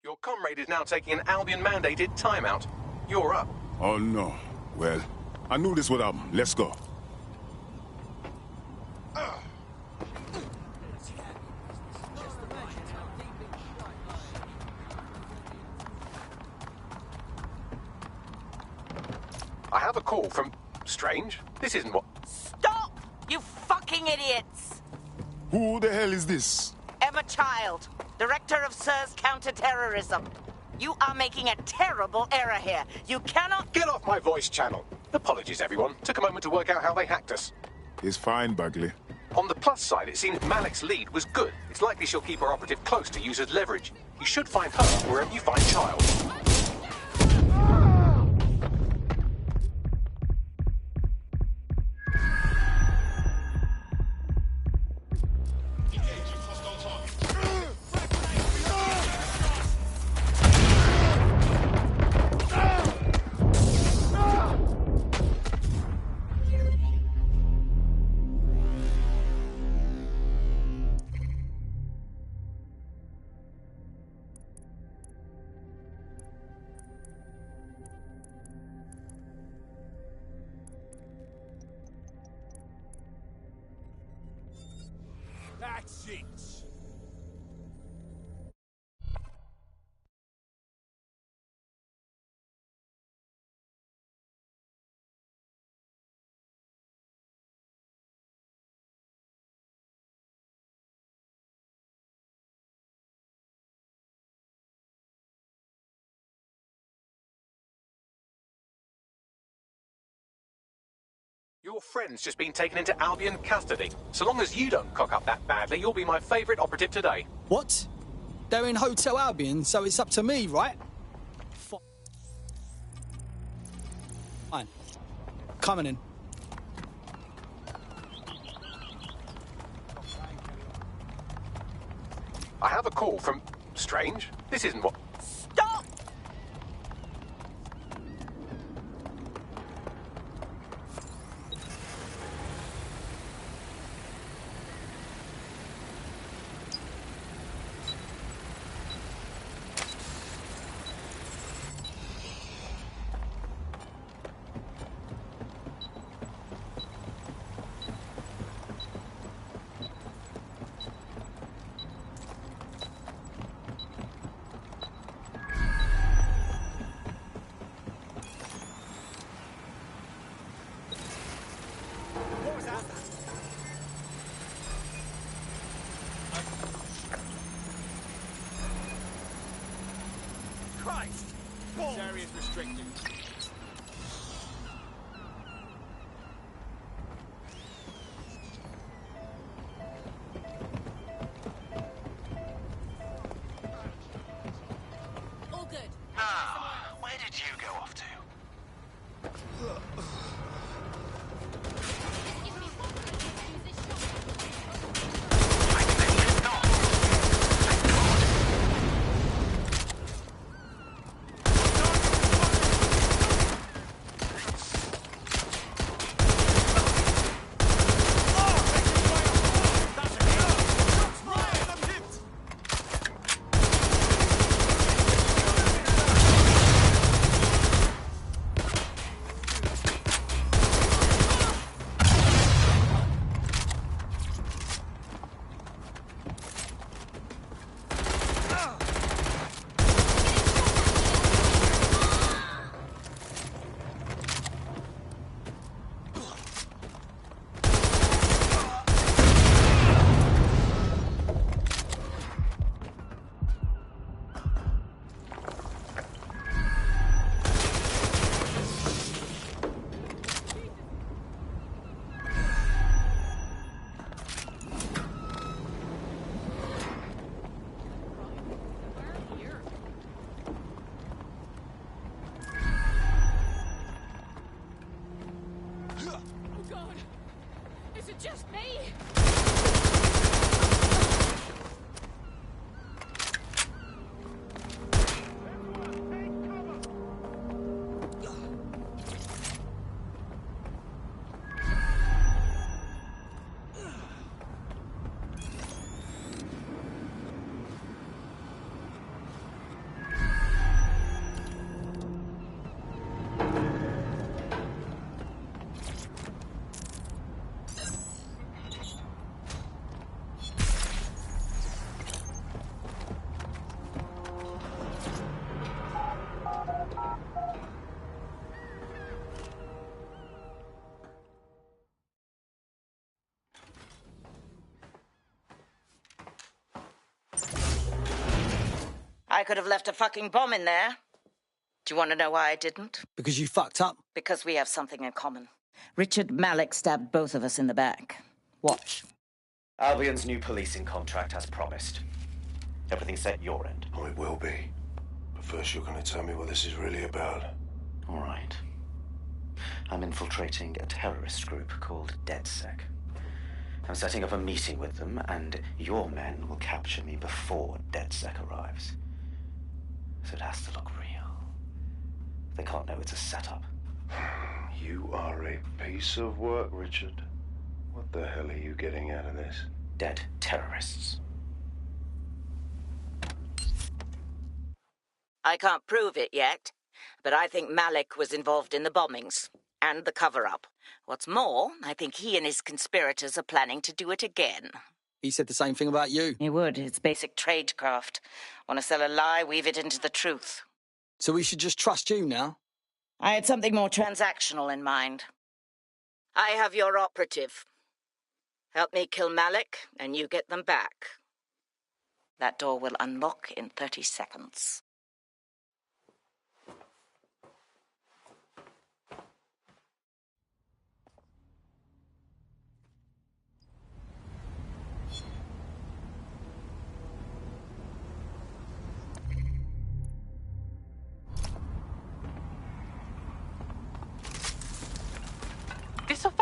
Your comrade is now taking an Albion-mandated timeout. You're up. Oh no. Well, I knew this would happen. Let's go. I have a call from... Strange. This isn't what... Stop! You fucking idiots! Who the hell is this? Emma Child, Director of SIRS Counter-Terrorism. You are making a terrible error here. You cannot... Get off my voice channel. Apologies, everyone. Took a moment to work out how they hacked us. It's fine, Bagley. On the plus side, it seems Malik's lead was good. It's likely she'll keep her operative close to use as leverage. You should find her wherever you find Child. That's it. Your friend's just been taken into Albion custody. So long as you don't cock up that badly, you'll be my favourite operative today. What? They're in Hotel Albion, so it's up to me, right? Fine. Coming in. I have a call from... Strange. This isn't what... Stop! Christ! This area is restricted. All good. Where did you go off to? Just me! I could have left a fucking bomb in there. Do you want to know why I didn't? Because you fucked up? Because we have something in common. Richard Malik stabbed both of us in the back. Watch. Albion's new policing contract as promised. Everything set your end. Oh, it will be. But first you're going to tell me what this is really about. All right. I'm infiltrating a terrorist group called DedSec. I'm setting up a meeting with them, and your men will capture me before DedSec arrives. So it has to look real. They can't know it's a setup. You are a piece of work, Richard. What the hell are you getting out of this? Dead terrorists. I can't prove it yet, but I think Malik was involved in the bombings and the cover-up. What's more, I think he and his conspirators are planning to do it again. He said the same thing about you. He would. It's basic tradecraft. Want to sell a lie, weave it into the truth. So we should just trust you now? I had something more transactional in mind. I have your operative. Help me kill Malik, and you get them back. That door will unlock in 30 seconds.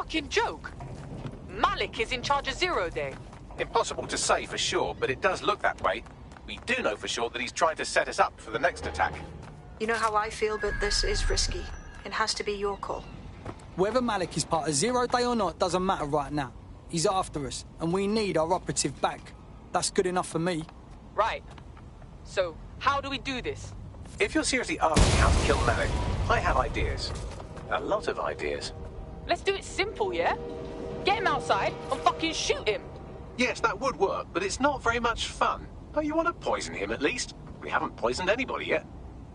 fucking joke? Malik is in charge of Zero Day. Impossible to say for sure, but it does look that way. We do know for sure that he's trying to set us up for the next attack. You know how I feel, but this is risky. It has to be your call. Whether Malik is part of Zero Day or not doesn't matter right now. He's after us, and we need our operative back. That's good enough for me. Right. So, how do we do this? If you're seriously asking how to kill Malik, I have ideas. A lot of ideas. Let's do it simple, yeah? Get him outside and fucking shoot him. Yes, that would work, but it's not very much fun. Oh, you want to poison him at least? We haven't poisoned anybody yet.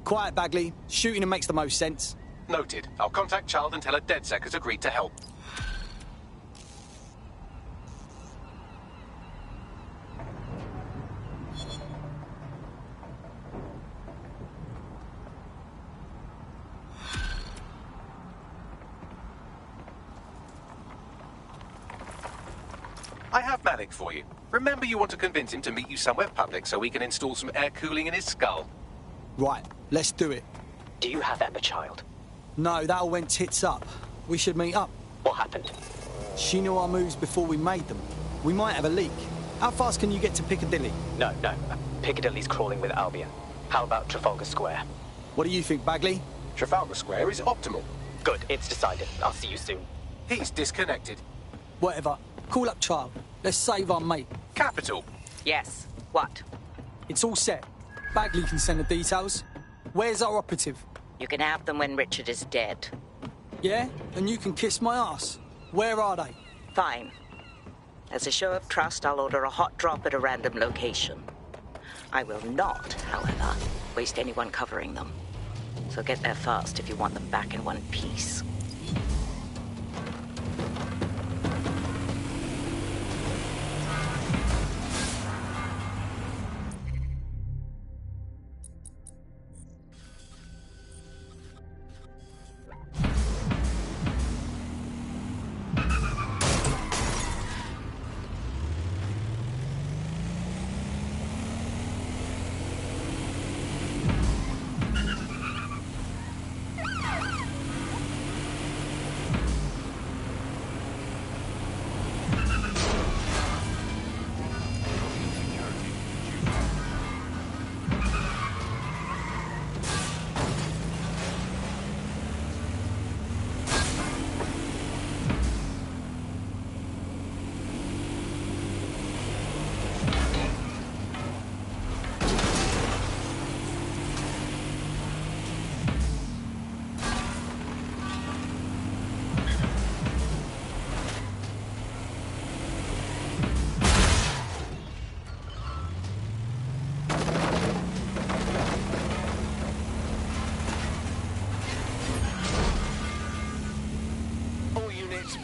Quiet, Bagley. Shooting him makes the most sense. Noted. I'll contact Child and tell her DedSec has agreed to help. I have Malik for you. Remember, you want to convince him to meet you somewhere public so we can install some air cooling in his skull. Right, let's do it. Do you have Emma, Child? No, that all went tits up. We should meet up. What happened? She knew our moves before we made them. We might have a leak. How fast can you get to Piccadilly? No. Piccadilly's crawling with Albion. How about Trafalgar Square? What do you think, Bagley? Trafalgar Square is optimal. Good, it's decided. I'll see you soon. He's disconnected. Whatever. Call up Child. Let's save our mate. Capital. Yes. What? It's all set. Bagley can send the details. Where's our operative? You can have them when Richard is dead. Yeah? And you can kiss my ass. Where are they? Fine. As a show of trust, I'll order a hot drop at a random location. I will not, however, waste anyone covering them. So get there fast if you want them back in one piece.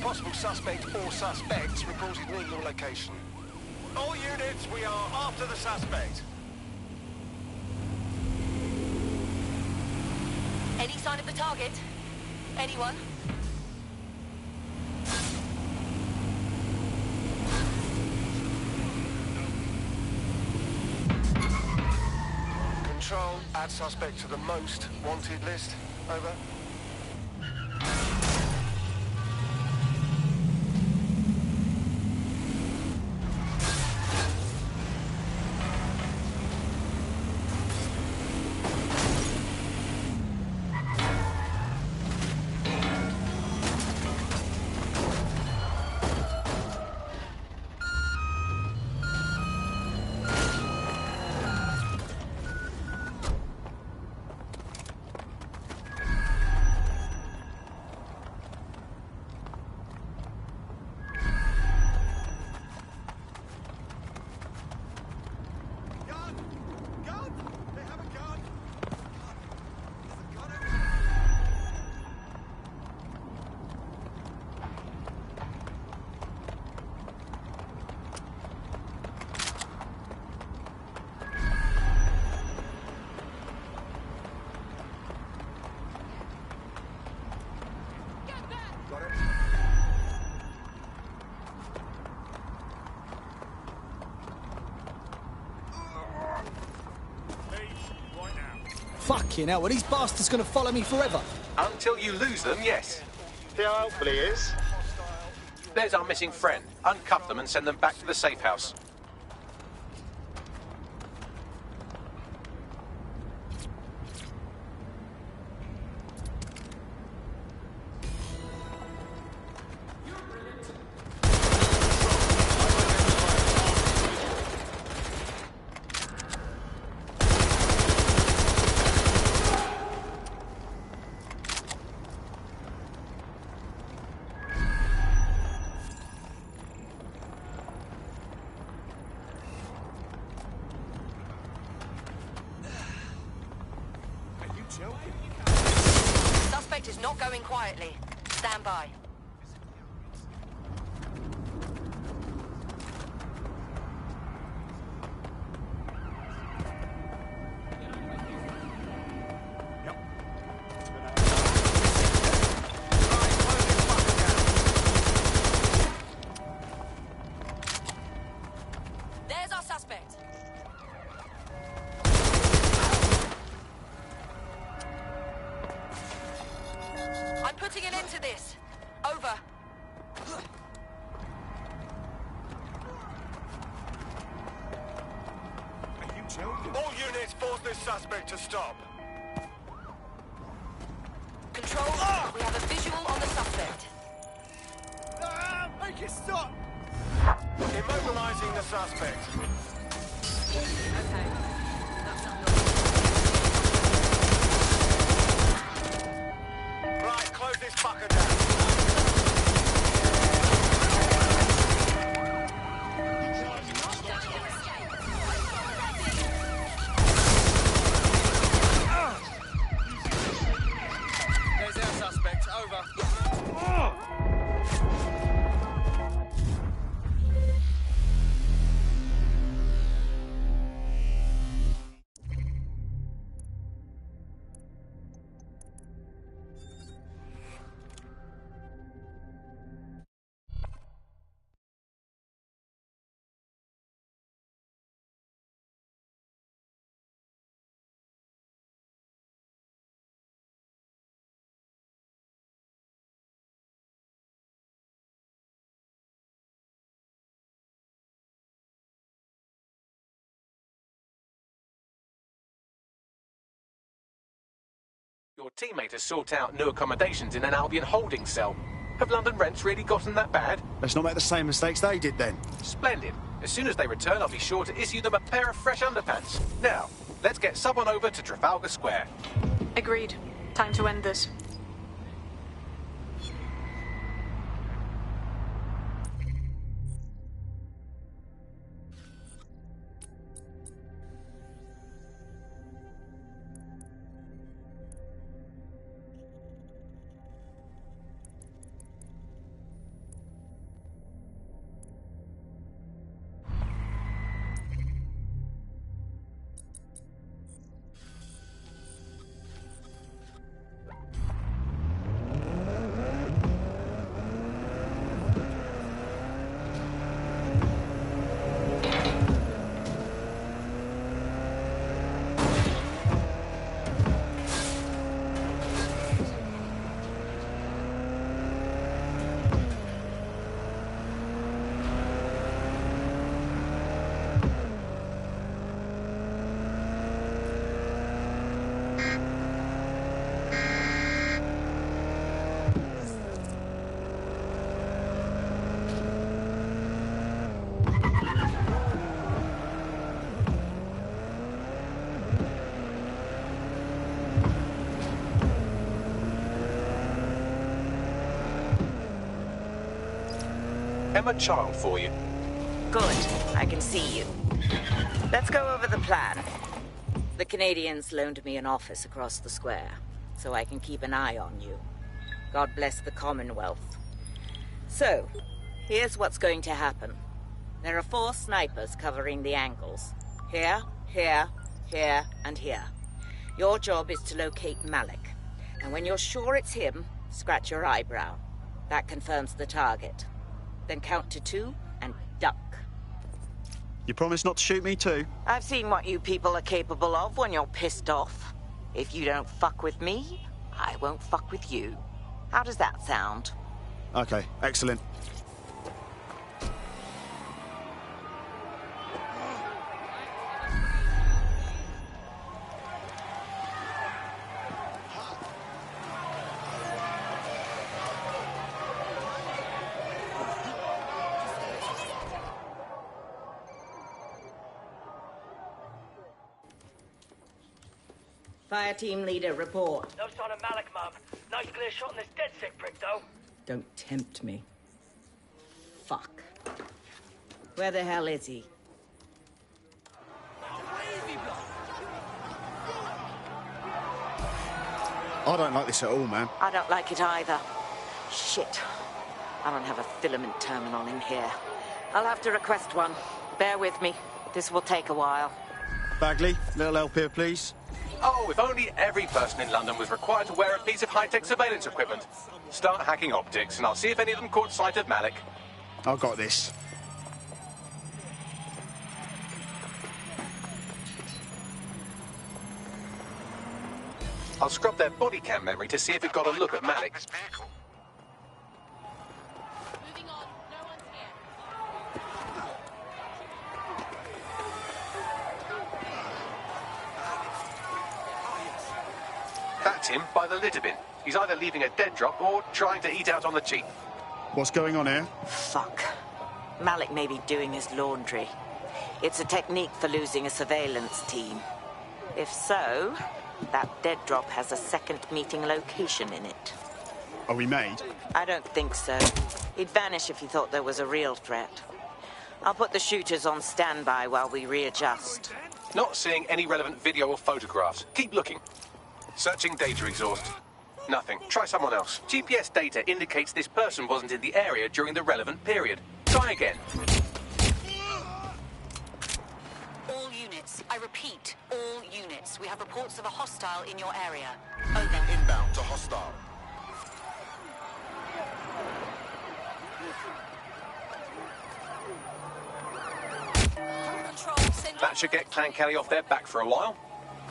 Possible suspect or suspects reported near your location. All units, we are after the suspect. Any sign of the target? Anyone? Control, add suspect to the most wanted list. Over. Fucking hell, are these bastards gonna follow me forever? Until you lose them, yes. Yeah, hopefully he is. There's our missing friend. Uncuff them and send them back to the safe house. Suspect is not going quietly. Stand by. There's our suspect. I'm putting an end to this. Over. All units force this suspect to stop. Control, we have a visual on the suspect. Make it stop! Immobilizing the suspect. Okay. Right, close this fucker down. There's our suspect. Over. Your teammate has sought out new accommodations in an Albion holding cell. Have London rents really gotten that bad? Let's not make the same mistakes they did then. Splendid. As soon as they return, I'll be sure to issue them a pair of fresh underpants. Now, let's get someone over to Trafalgar Square. Agreed. Time to end this. Emma Child for you. Good. I can see you. Let's go over the plan. The Canadians loaned me an office across the square, so I can keep an eye on you. God bless the Commonwealth. So, here's what's going to happen. There are 4 snipers covering the angles. Here, here, here, and here. Your job is to locate Malik. And when you're sure it's him, scratch your eyebrow. That confirms the target. Then count to 2 and duck. You promise not to shoot me too? I've seen what you people are capable of when you're pissed off. If you don't fuck with me, I won't fuck with you. How does that sound? Okay, excellent. Fire team leader, report. No sign of Malik, Mum. Nice clear shot on this dead sick prick, though. Don't tempt me. Fuck. Where the hell is he? I don't like this at all, man. I don't like it either. Shit. I don't have a filament terminal in here. I'll have to request one. Bear with me. This will take a while. Bagley, little help here, please. Oh, if only every person in London was required to wear a piece of high-tech surveillance equipment. Start hacking optics, and I'll see if any of them caught sight of Malik. I've got this. I'll scrub their body cam memory to see if it got a look at Malik. That's him by the litter bin. He's either leaving a dead drop or trying to eat out on the cheap. What's going on here? Fuck. Malik may be doing his laundry. It's a technique for losing a surveillance team. If so, that dead drop has a second meeting location in it. Are we made? I don't think so. He'd vanish if he thought there was a real threat. I'll put the shooters on standby while we readjust. Not seeing any relevant video or photographs. Keep looking. Searching data exhaust. Nothing. Try someone else. GPS data indicates this person wasn't in the area during the relevant period. Try again. All units. I repeat, all units. We have reports of a hostile in your area. Over. Inbound to hostile. That should get Clan Kelly off their back for a while.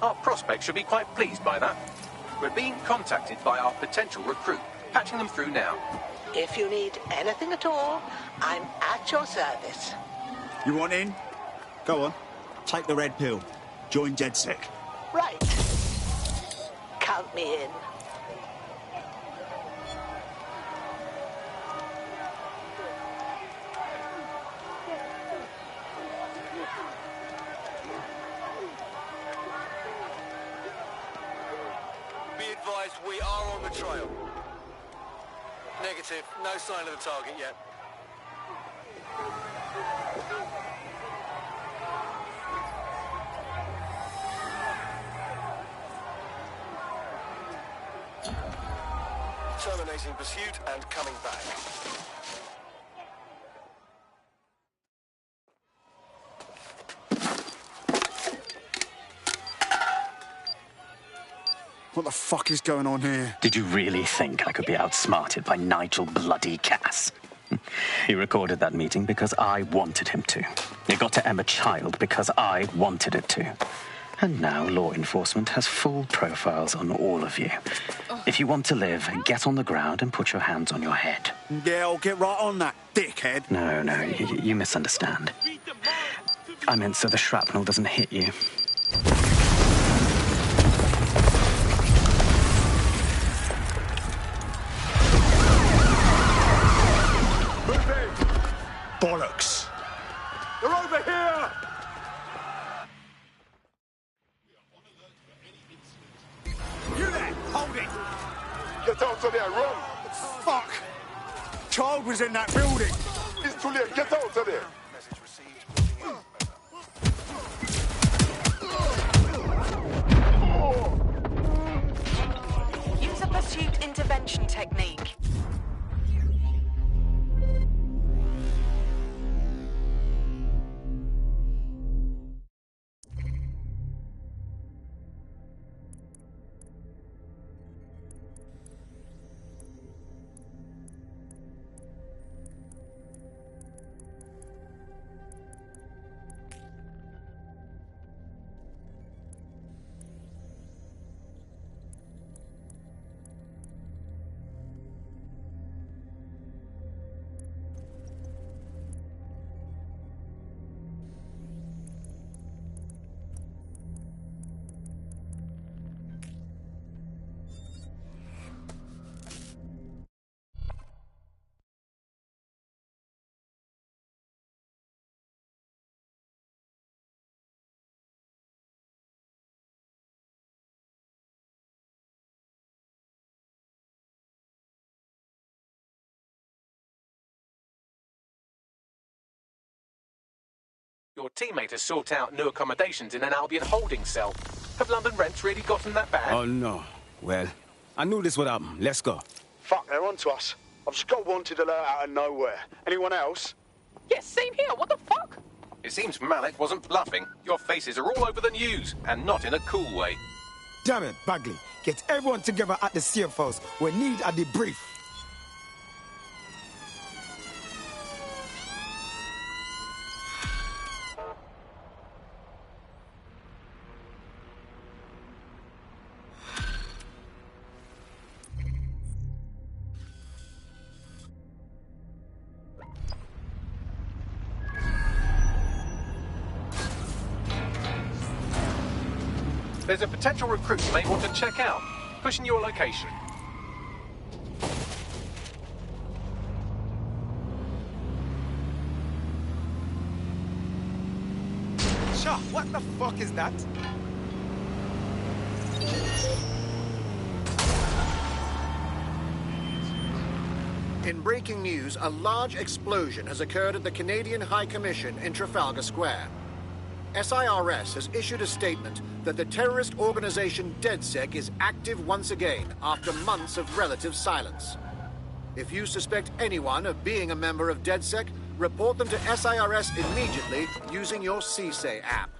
Our prospects should be quite pleased by that. We're being contacted by our potential recruit. Patching them through now. If you need anything at all, I'm at your service. You want in? Go on. Take the red pill. Join DedSec. Right. Count me in. Be advised, we are on the trail. Negative. No sign of the target yet. Terminating pursuit and coming back. What the fuck is going on here? Did you really think I could be outsmarted by Nigel bloody Cass? He recorded that meeting because I wanted him to. It got to Emma Child because I wanted it to. And now law enforcement has full profiles on all of you. If you want to live, get on the ground and put your hands on your head. Yeah, I'll get right on that, dickhead. No, you misunderstand. I meant so the shrapnel doesn't hit you. Bollocks. They're over here! You there! Hold it! Get out of there, run! Fuck! Child was in that building! It's too late, get out of there! Use a pursuit intervention technique. Your teammate has sought out new accommodations in an Albion holding cell. Have London rents really gotten that bad? Oh, no. Well, I knew this would happen. Let's go. Fuck, they're onto us. I've just got wanted alert out of nowhere. Anyone else? Yes, same here. What the fuck? It seems Malik wasn't bluffing. Your faces are all over the news, and not in a cool way. Damn it, Bagley. Get everyone together at the safe house. We need a debrief. There's a potential recruit you may want to check out. Pushing your location. Sure, what the fuck is that? In breaking news, a large explosion has occurred at the Canadian High Commission in Trafalgar Square. SIRS has issued a statement that the terrorist organization DedSec is active once again after months of relative silence. If you suspect anyone of being a member of DedSec, report them to SIRS immediately using your CSAY app.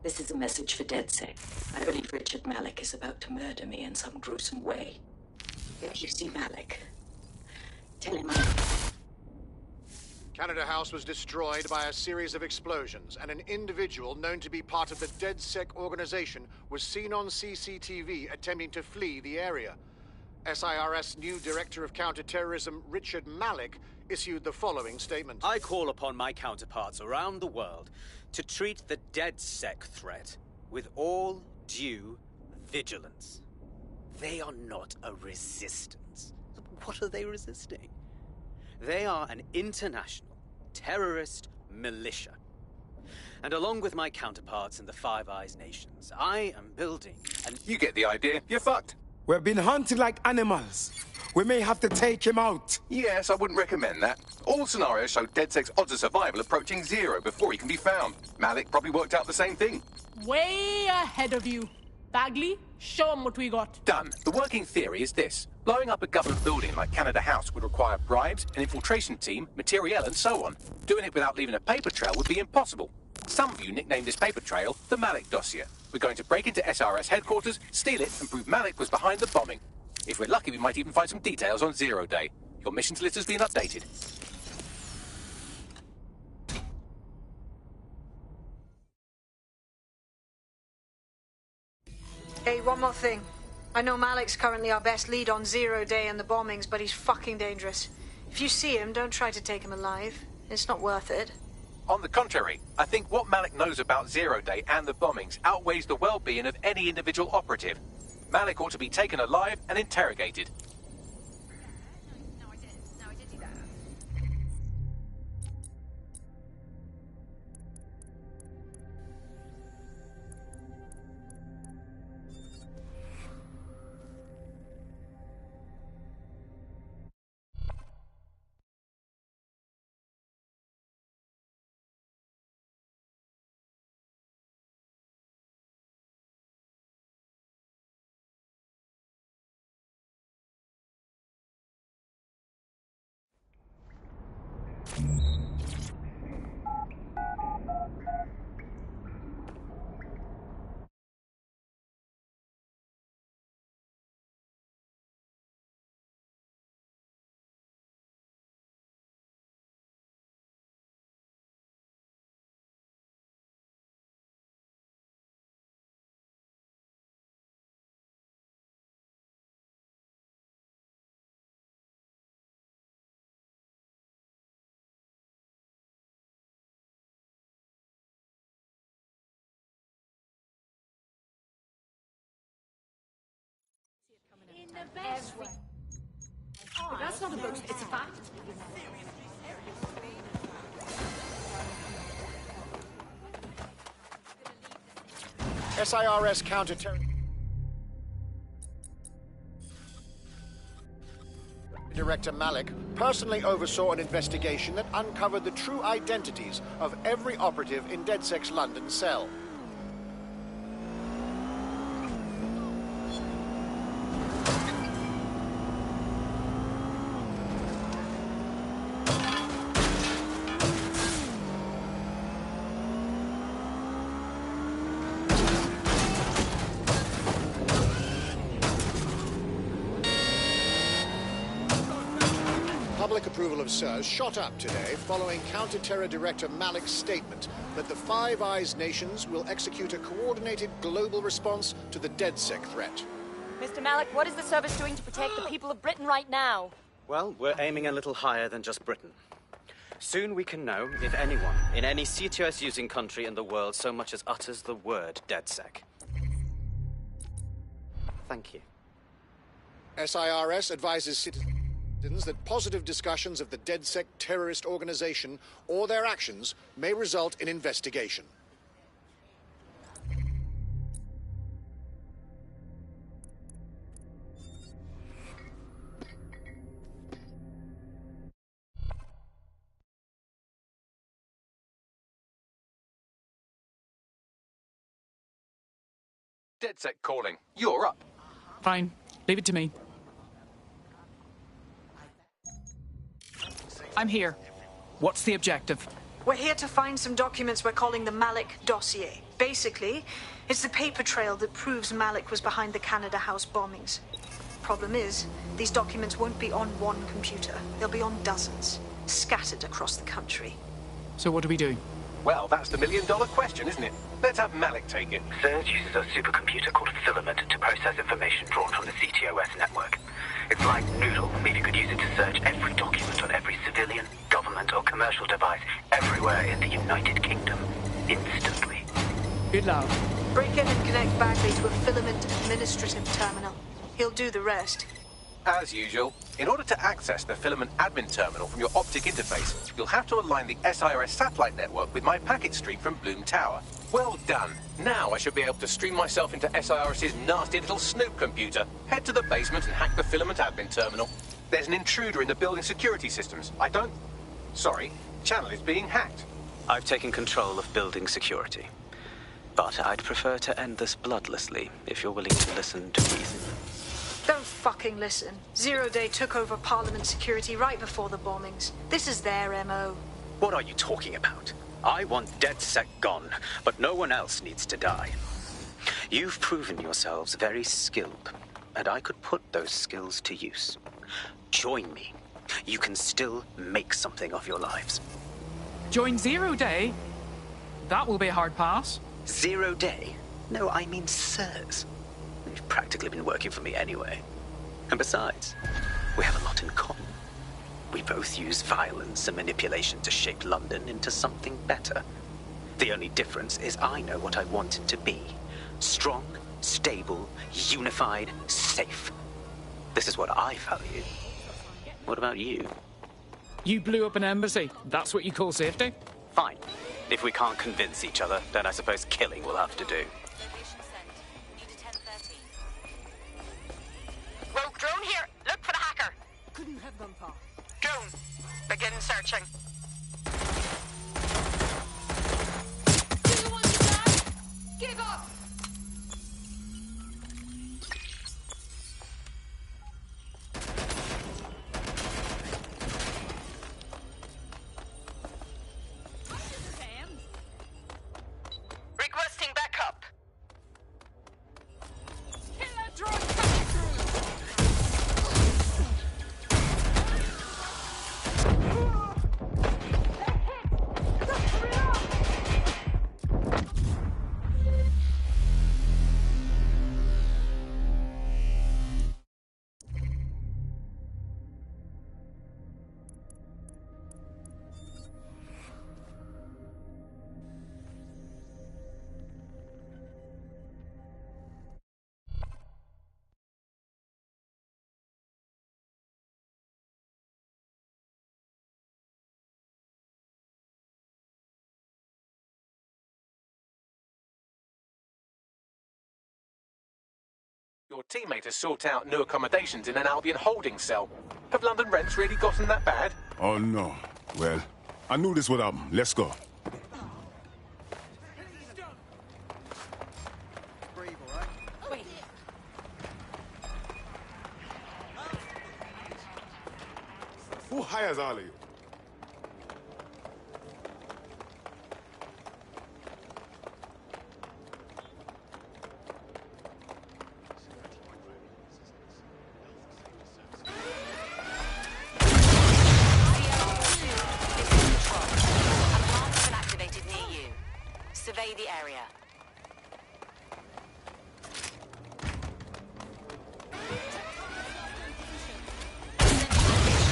This is a message for DedSec. I believe Richard Malik is about to murder me in some gruesome way. If you see Malik, tell him Canada House was destroyed by a series of explosions, and an individual known to be part of the DedSec organization was seen on CCTV attempting to flee the area. SIRS new Director of Counterterrorism, Richard Malik, issued the following statement. I call upon my counterparts around the world to treat the DedSec threat with all due vigilance. They are not a resistance. What are they resisting? They are an international terrorist militia. And along with my counterparts in the Five Eyes nations, I am building an... You get the idea. You're fucked. We've been hunted like animals. We may have to take him out. Yes, I wouldn't recommend that. All scenarios show DedSec's odds of survival approaching 0 before he can be found. Malik probably worked out the same thing. Way ahead of you. Bagley, show him what we got. Done. The working theory is this. Blowing up a government building like Canada House would require bribes, an infiltration team, materiel, and so on. Doing it without leaving a paper trail would be impossible. Some of you nicknamed this paper trail the Malik dossier. We're going to break into SRS headquarters, steal it, and prove Malik was behind the bombing. If we're lucky, we might even find some details on Zero Day. Your missions list has been updated. Hey, one more thing. I know Malik's currently our best lead on Zero Day and the bombings, but he's fucking dangerous. If you see him, don't try to take him alive. It's not worth it. On the contrary, I think what Malik knows about Zero Day and the bombings outweighs the well-being of any individual operative. Malik ought to be taken alive and interrogated. In the best way. Oh, that's not a book, it's a fact. SIRS counter-terror Director Malik personally oversaw an investigation that uncovered the true identities of every operative in DedSec's London cell. Public approval of SIRS shot up today following Counter-Terror Director Malik's statement that the Five Eyes nations will execute a coordinated global response to the DedSec threat. Mr. Malik, what is the service doing to protect the people of Britain right now? Well, we're aiming a little higher than just Britain. Soon we can know if anyone in any CTOS-using country in the world so much as utters the word DedSec. Thank you. SIRS advises citizens that positive discussions of the DedSec terrorist organization or their actions may result in investigation. DedSec calling. You're up. Fine. Leave it to me. I'm here. What's the objective? We're here to find some documents we're calling the Malik dossier. Basically, it's the paper trail that proves Malik was behind the Canada House bombings. Problem is, these documents won't be on one computer. They'll be on dozens, scattered across the country. So what do we do? Well, that's the million-dollar question, isn't it? Let's have Malik take it. SIRS uses a supercomputer called Filament to process information drawn from the CTOS network. It's like Noodle, if you could use it to search every document on every civilian, government or commercial device everywhere in the United Kingdom, instantly. Good lad. Break in and connect Bagley to a Filament administrative terminal. He'll do the rest. As usual, in order to access the Filament admin terminal from your optic interface, you'll have to align the SIRS satellite network with my packet stream from Bloom Tower. Well done. Now I should be able to stream myself into SIRS's nasty little snoop computer, head to the basement and hack the Filament admin terminal. There's an intruder in the building security systems. Sorry, channel is being hacked. I've taken control of building security. But I'd prefer to end this bloodlessly, if you're willing to listen to reason. Don't fucking listen. Zero Day took over Parliament security right before the bombings. This is their MO. What are you talking about? I want DedSec gone, but no one else needs to die. You've proven yourselves very skilled. and I could put those skills to use. Join me. You can still make something of your lives. Join Zero Day? That will be a hard pass. 0 day? No, I mean sirs. You've practically been working for me anyway. And besides, we have a lot in common. We both use violence and manipulation to shape London into something better. The only difference is I know what I want it to be. Strong, stable, unified, safe. This is what I value. What about you? You blew up an embassy. That's what you call safety? Fine. If we can't convince each other, then I suppose killing will have to do. Rogue drone here. Look for the hacker. Couldn't have gone far. Drone, begin searching. Do you want to die? Give up! Requesting backup. Killer drone coming through! Your teammate has sought out new accommodations in an Albion holding cell. Have London rents really gotten that bad? Oh, no. Well, I knew this would happen. Let's go. Wait. Who hires all of you? Survey the area.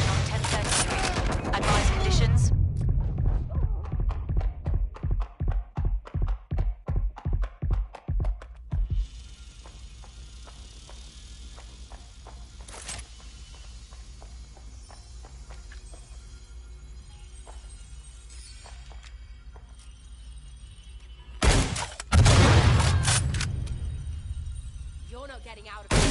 On 10:30 Street. Advise conditions. You're not getting out of here.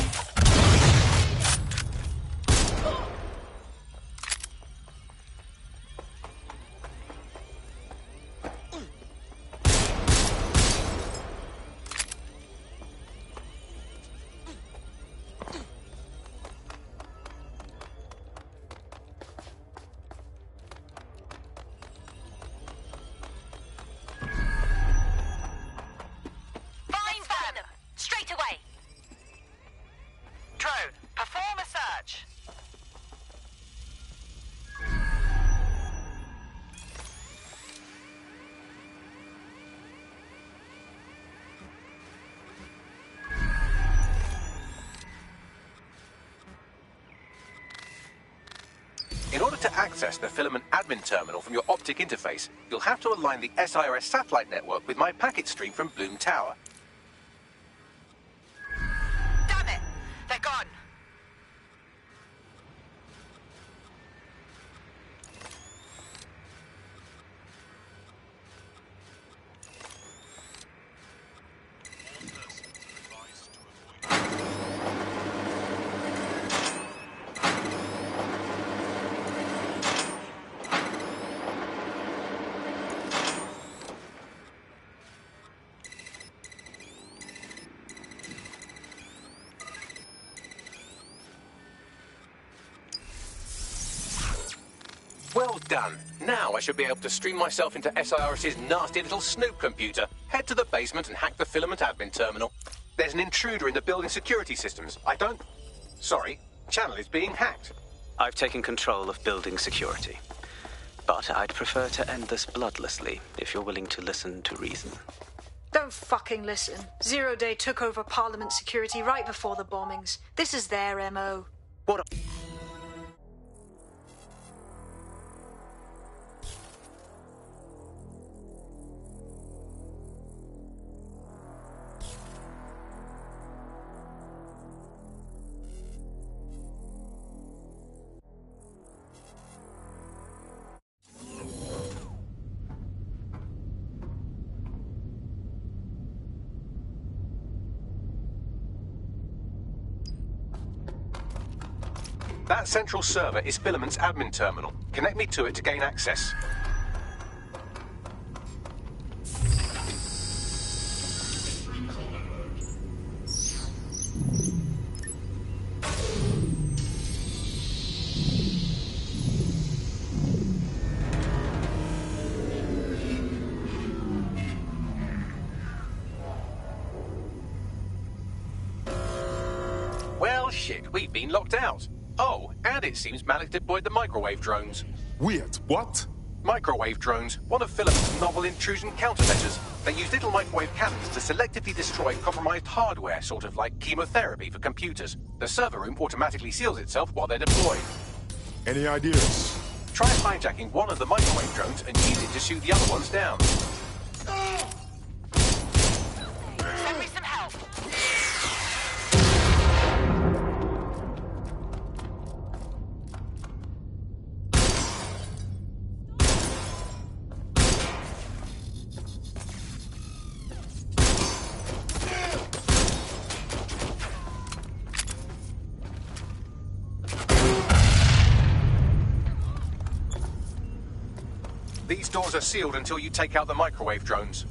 Find them! Straight away! Drone, perform a search. In order to access the filament admin terminal from your optic interface, you'll have to align the SIRS satellite network with my packet stream from Bloom Tower. Damn it! They're gone. Well done. Now I should be able to stream myself into SIRS's nasty little Snoop computer, head to the basement and hack the filament admin terminal. There's an intruder in the building security systems. Sorry, channel is being hacked. I've taken control of building security. But I'd prefer to end this bloodlessly, if you're willing to listen to reason. Don't fucking listen. Zero Day took over Parliament security right before the bombings. This is their MO. What That central server is Filament's admin terminal. Connect me to it to gain access. Well, shit, we've been locked out. Oh, and it seems Malik deployed the microwave drones. Wait, what? Microwave drones, one of Filament's novel intrusion countermeasures. They use little microwave cannons to selectively destroy compromised hardware, sort of like chemotherapy for computers. The server room automatically seals itself while they're deployed. Any ideas? Try hijacking one of the microwave drones and use it to shoot the other ones down. Send me some help. These doors are sealed until you take out the microwave drones.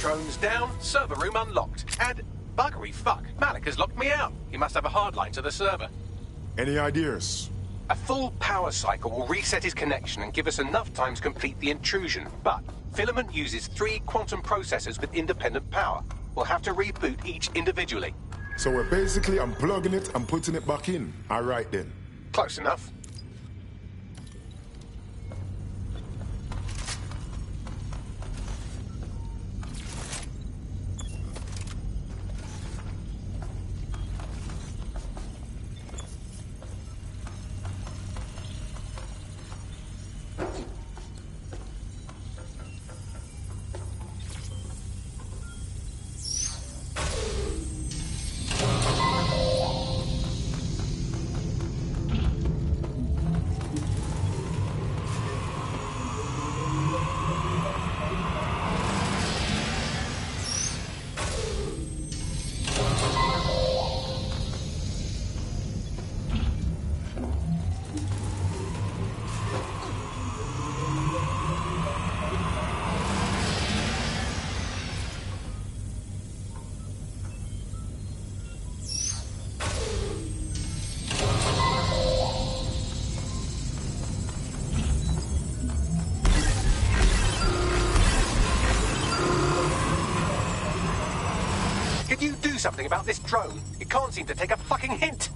Drones down, server room unlocked. And buggery fuck, Malik has locked me out. He must have a hard line to the server. Any ideas? A full power cycle will reset his connection and give us enough time to complete the intrusion. But Filament uses 3 quantum processors with independent power. We'll have to reboot each individually. So we're basically unplugging it and putting it back in. All right then. Close enough. something about this drone. It can't seem to take a fucking hint.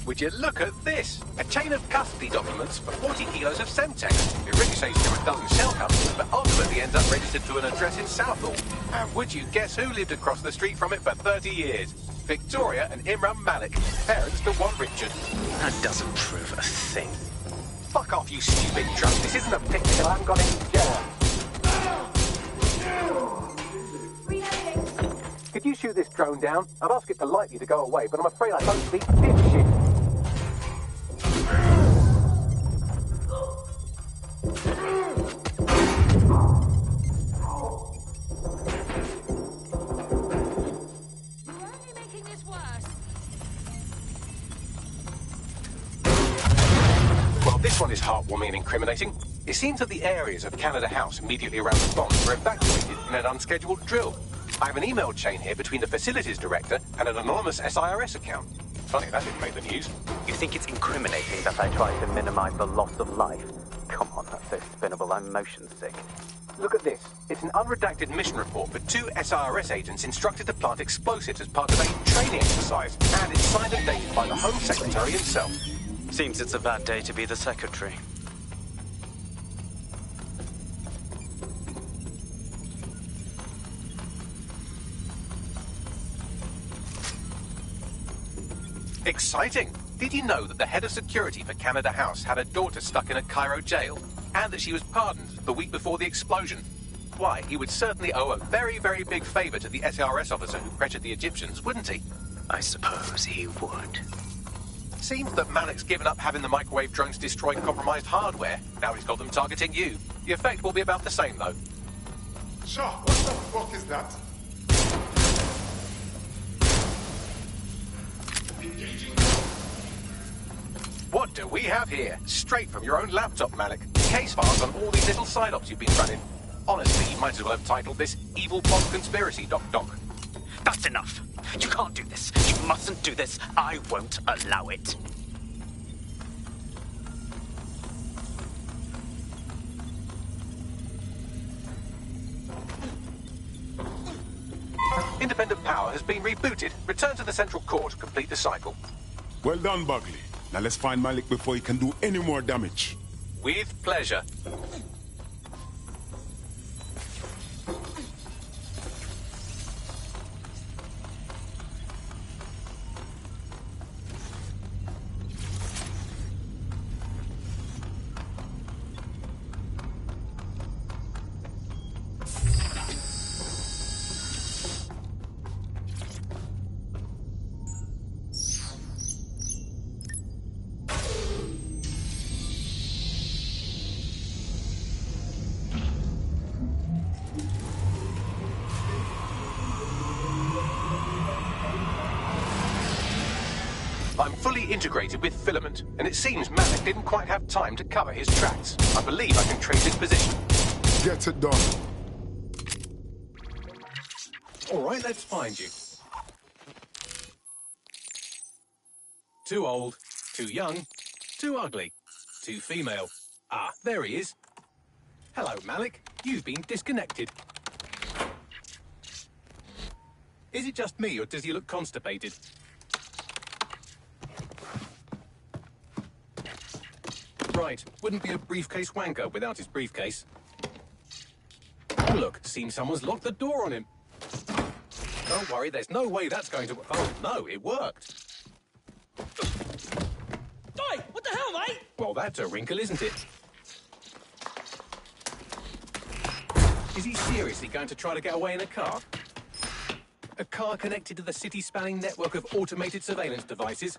Would you look at this? A chain of custody documents for 40 kilos of Semtex. It ricochets through a dozen shell companies, but ultimately ends up registered to an address in Southall. And would you guess who lived across the street from it for 30 years? Victoria and Imran Malik, parents to one Richard. That doesn't prove a thing. Fuck off, you stupid drunk. This isn't a picnic and I haven't got any gel. Could you shoot this drone down? I'd ask it politely to go away, but I'm afraid I don't speak dipshit. Well, this one is heartwarming and incriminating. It seems that the areas of Canada House immediately around the bombs were evacuated in an unscheduled drill. I have an email chain here between the facilities director and an anonymous SIRS account. Funny that didn't make the news. You think it's incriminating that I tried to minimize the loss of life? Come on, that's so spinnable, I'm motion sick. Look at this. It's an unredacted mission report for 2 SIRS agents instructed to plant explosives as part of a training exercise, and it's signed and dated by the Home Secretary himself. Seems it's a bad day to be the secretary. Exciting! Did you know that the head of security for Canada House had a daughter stuck in a Cairo jail? And that she was pardoned the week before the explosion? Why, he would certainly owe a very, very big favor to the SRS officer who pressured the Egyptians, wouldn't he? I suppose he would. Seems that Malik's given up having the microwave drones destroy compromised hardware. Now he's got them targeting you. The effect will be about the same, though. Sure, what the fuck is that? What do we have here? Straight from your own laptop, Malik. Case files on all these little side-ops you've been running. Honestly, you might as well have titled this Evil Bomb Conspiracy, Doc. That's enough. You can't do this. You mustn't do this. I won't allow it. Independent power has been rebooted. Return to the central core to complete the cycle. Well done, Bugley. Now let's find Malik before he can do any more damage. With pleasure. I'm fully integrated with Filament, and it seems Malik didn't quite have time to cover his tracks. I believe I can trace his position. Get it done. All right, let's find you. Too old, too young, too ugly, too female. Ah, there he is. Hello, Malik. You've been disconnected. Is it just me, or does he look constipated? Right, wouldn't be a briefcase wanker without his briefcase. Oh, look, seems someone's locked the door on him. Don't worry, there's no way that's going to... Oh, no, it worked. Oi, what the hell, mate? Well, that's a wrinkle, isn't it? Is he seriously going to try to get away in a car? A car connected to the city-spanning network of automated surveillance devices?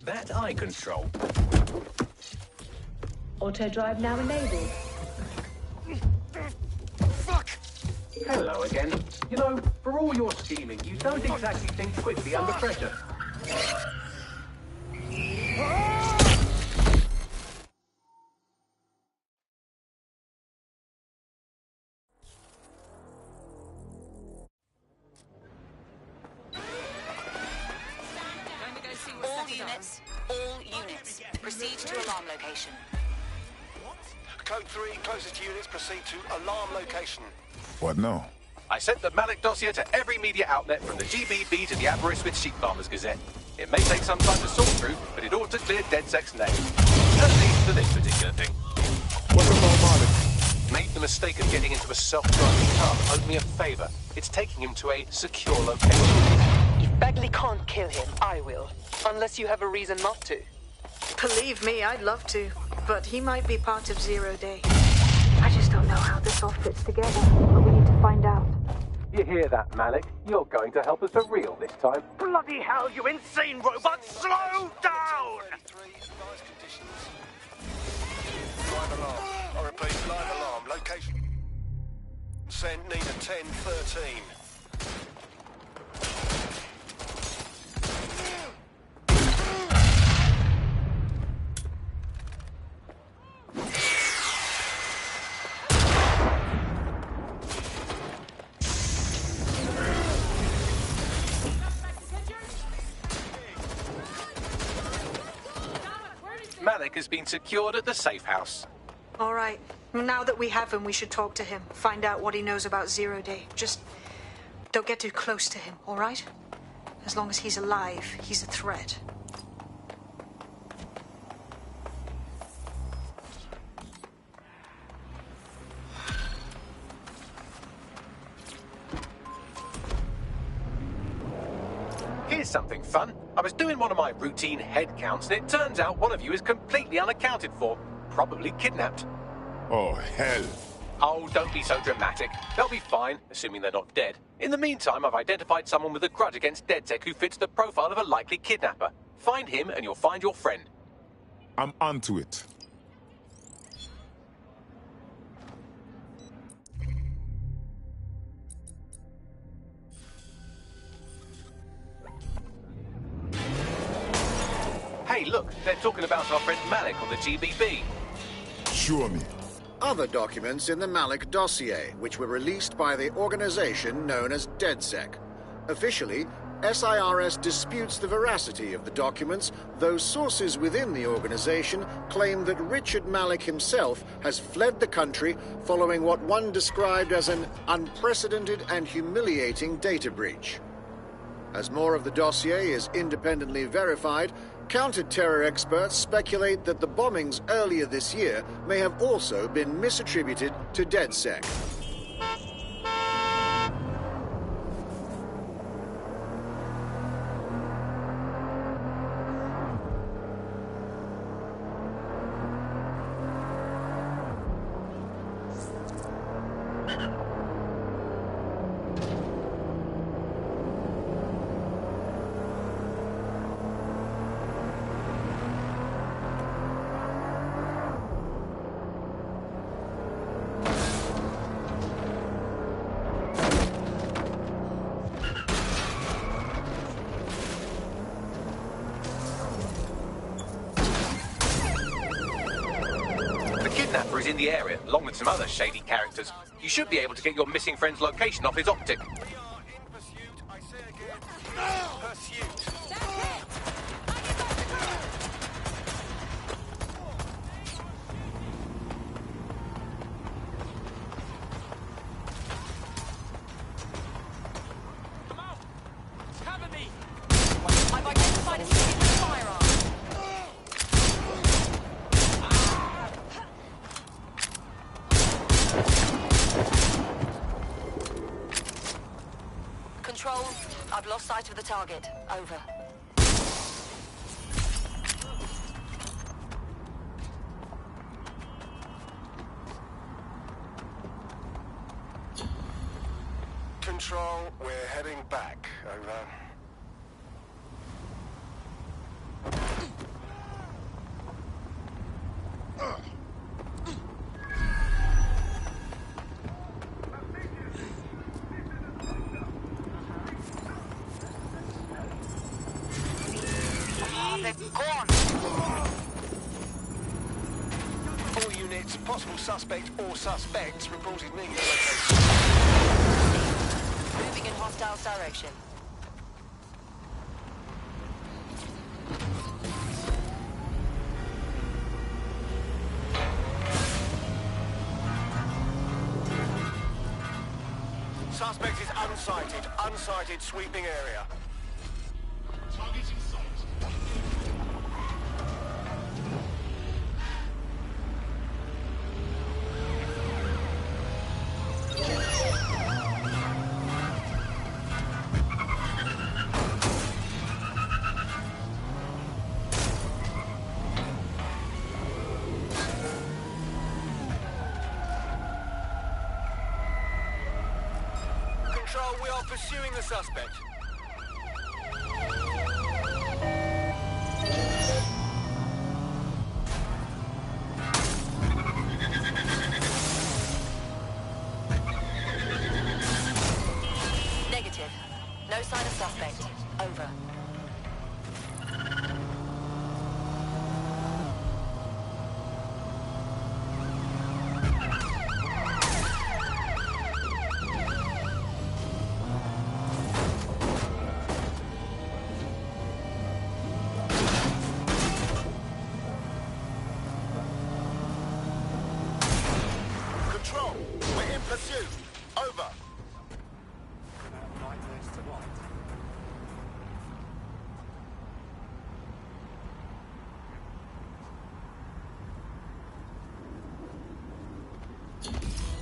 That I control. Auto drive now enabled. Fuck! Hello again. You know, for all your scheming, you don't exactly think quickly under pressure. All units, proceed to alarm location. Code 3, closest units, proceed to alarm location. What now? I sent the Malik dossier to every media outlet from the GBB to the Aberystwyth Sheep Farmers Gazette. It may take some time to sort through, but it ought to clear DedSec's name. At least for this particular thing. What about Malik? Made the mistake of getting into a self-driving car, but owed me a favor. It's taking him to a secure location. If Bagley can't kill him, I will. Unless you have a reason not to. Believe me, I'd love to. But he might be part of Zero Day. I just don't know how this all fits together. But we need to find out. You hear that, Malik? You're going to help us for real this time. Bloody hell, you insane robot! Slow down! Live alarm. I repeat, live alarm. Location. Send Nina 1013. Malik has been secured at the safe house. All right. Now that we have him, we should talk to him. Find out what he knows about Zero Day. Just don't get too close to him, all right? As long as he's alive, he's a threat. Here's something fun. I was doing one of my routine head counts, and it turns out one of you is completely unaccounted for. Probably kidnapped. Oh, hell. Oh, don't be so dramatic. They'll be fine, assuming they're not dead. In the meantime, I've identified someone with a grudge against DedSec who fits the profile of a likely kidnapper. Find him, and you'll find your friend. I'm onto it. Hey, look, they're talking about our friend Malik on the GBB. Show me. Other documents in the Malik dossier, which were released by the organization known as DedSec. Officially, SIRS disputes the veracity of the documents, though sources within the organization claim that Richard Malik himself has fled the country following what one described as an unprecedented and humiliating data breach. As more of the dossier is independently verified, counter-terror experts speculate that the bombings earlier this year may have also been misattributed to DedSec. Kidnapper is in the area, along with some other shady characters. You should be able to get your missing friend's location off his optic. I've identified a civilian firearm. Control, I've lost sight of the target. Over. Control, we're heading back. Over. Go on! All units, possible suspect or suspects reported near your location. Moving in hostiles' direction. Suspect is unsighted. Unsighted sweeping area. Target in sight. Control, we are pursuing the suspect. Negative. No sign of suspect. Over. Control, we're in pursuit. Over.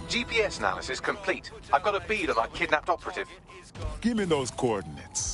GPS analysis complete. I've got a bead on our kidnapped operative. Give me those coordinates.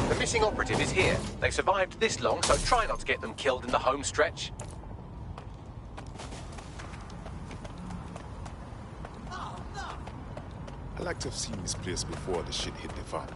The missing operative is here. They survived this long, so try not to get them killed in the home stretch. I like to have seen this place before the shit hit the fan.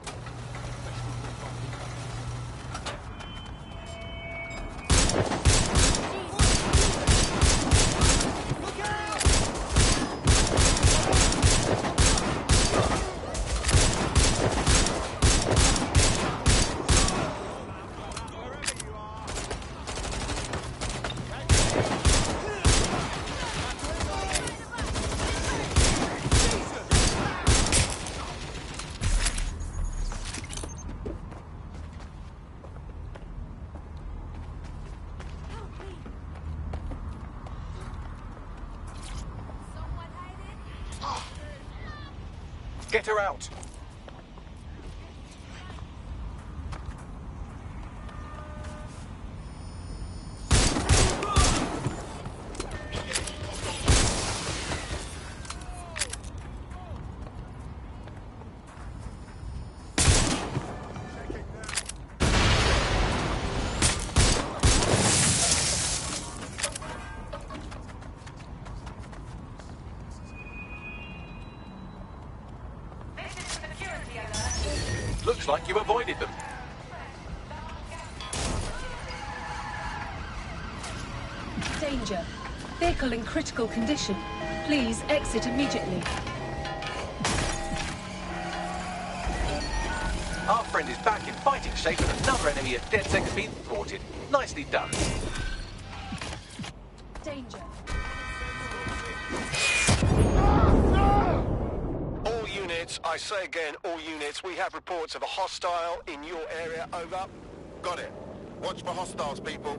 Get her out. Looks like you avoided them. Danger. Vehicle in critical condition. Please exit immediately. Our friend is back in fighting shape and another enemy at DedSec has been thwarted. Nicely done. Danger. All units, I say again, all units, we have reports of a hostile in your area. Over. Got it. Watch for hostiles, people.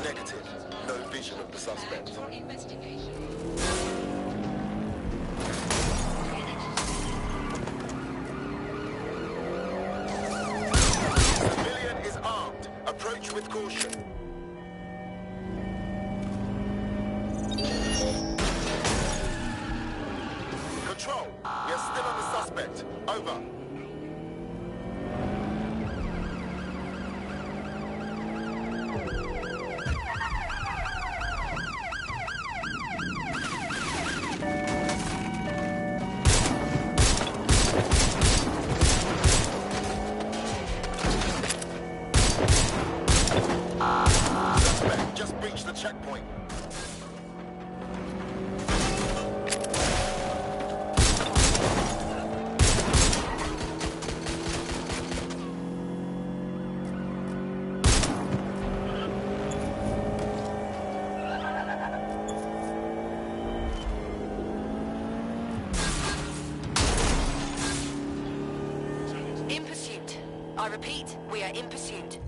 Negative. No vision of the suspect. Approach with caution. Control, we are still on the suspect. Over. Suspect just breached the checkpoint. In pursuit. I repeat, we are in pursuit.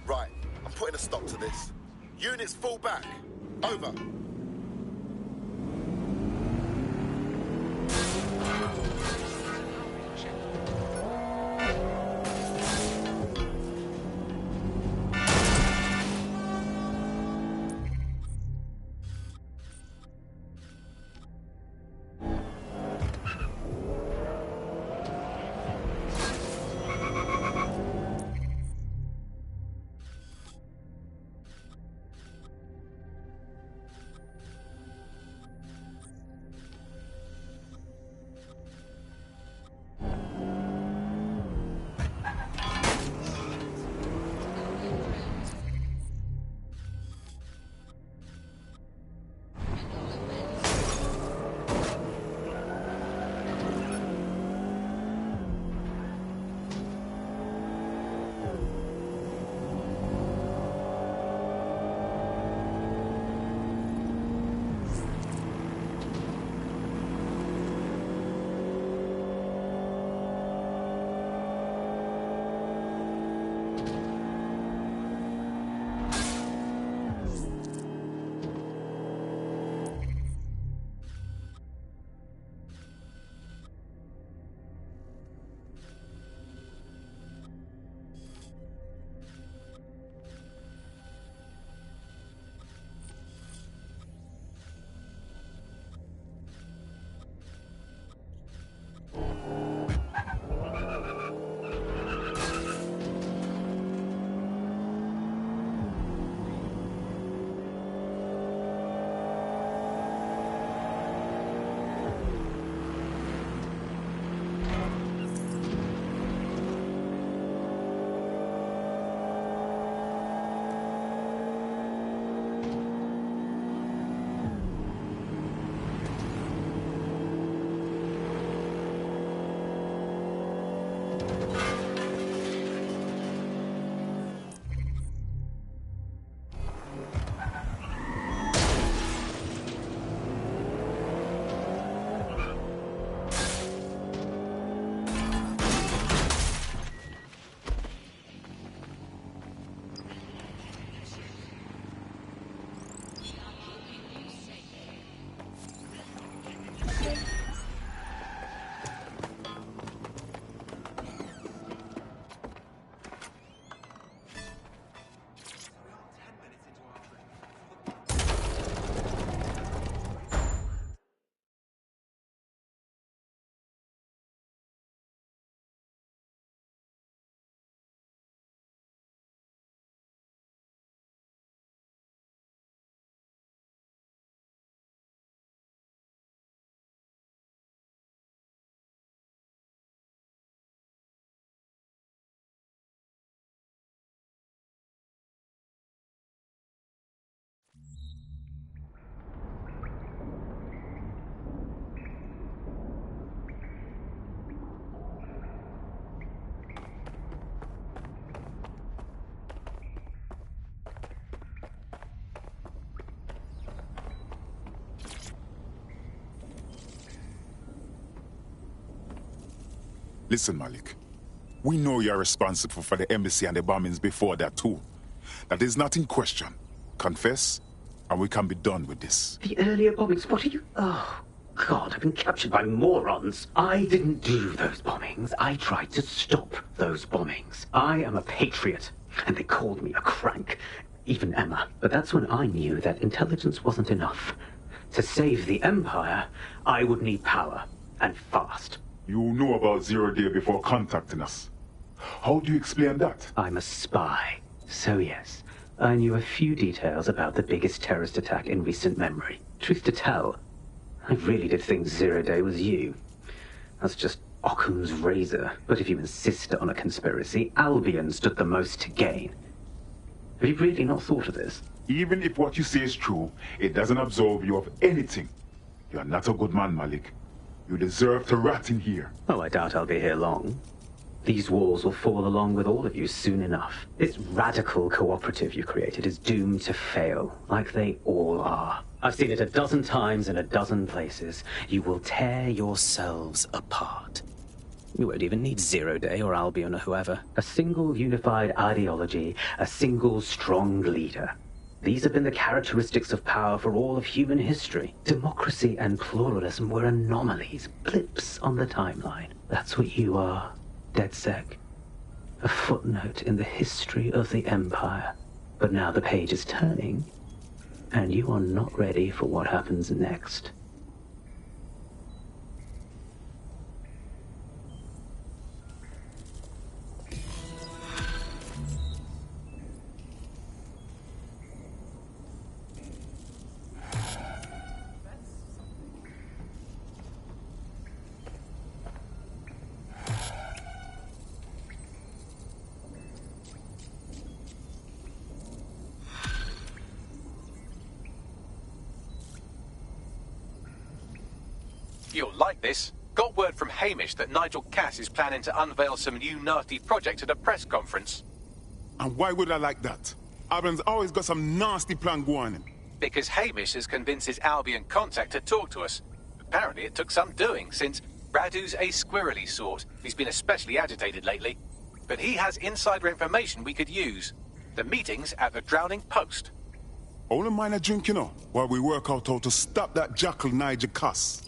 Right, I'm putting a stop to this. Units fall back. Over. Listen, Malik. We know you're responsible for the embassy and the bombings before that too. That is not in question. Confess, and we can be done with this. The earlier bombings, what are you... Oh, God, I've been captured by morons. I didn't do those bombings. I tried to stop those bombings. I am a patriot, and they called me a crank. Even Emma. But that's when I knew that intelligence wasn't enough. To save the Empire, I would need power, and fast. You knew about Zero Day before contacting us. How do you explain that? I'm a spy. So yes, I knew a few details about the biggest terrorist attack in recent memory. Truth to tell, I really did think Zero Day was you. That's just Occam's razor. But if you insist on a conspiracy, Albion stood the most to gain. Have you really not thought of this? Even if what you say is true, it doesn't absolve you of anything. You're not a good man, Malik. You deserve to rot in here. Oh, I doubt I'll be here long. These walls will fall along with all of you soon enough. This radical cooperative you created is doomed to fail, like they all are. I've seen it a dozen times in a dozen places. You will tear yourselves apart. You won't even need Zero Day or Albion or whoever. A single unified ideology, a single strong leader. These have been the characteristics of power for all of human history. Democracy and pluralism were anomalies, blips on the timeline. That's what you are, DedSec. A footnote in the history of the Empire. But now the page is turning, and you are not ready for what happens next. You'll like this. Got word from Hamish that Nigel Cass is planning to unveil some new nasty project at a press conference. And why would I like that? Albion's always got some nasty plan going. Because Hamish has convinced his Albion contact to talk to us. Apparently it took some doing, since Radu's a squirrely sort. He's been especially agitated lately. But he has insider information we could use. The meeting's at the Drowning Post. Only mind a drink, you know, while we work out how to stop that jackal Nigel Cass.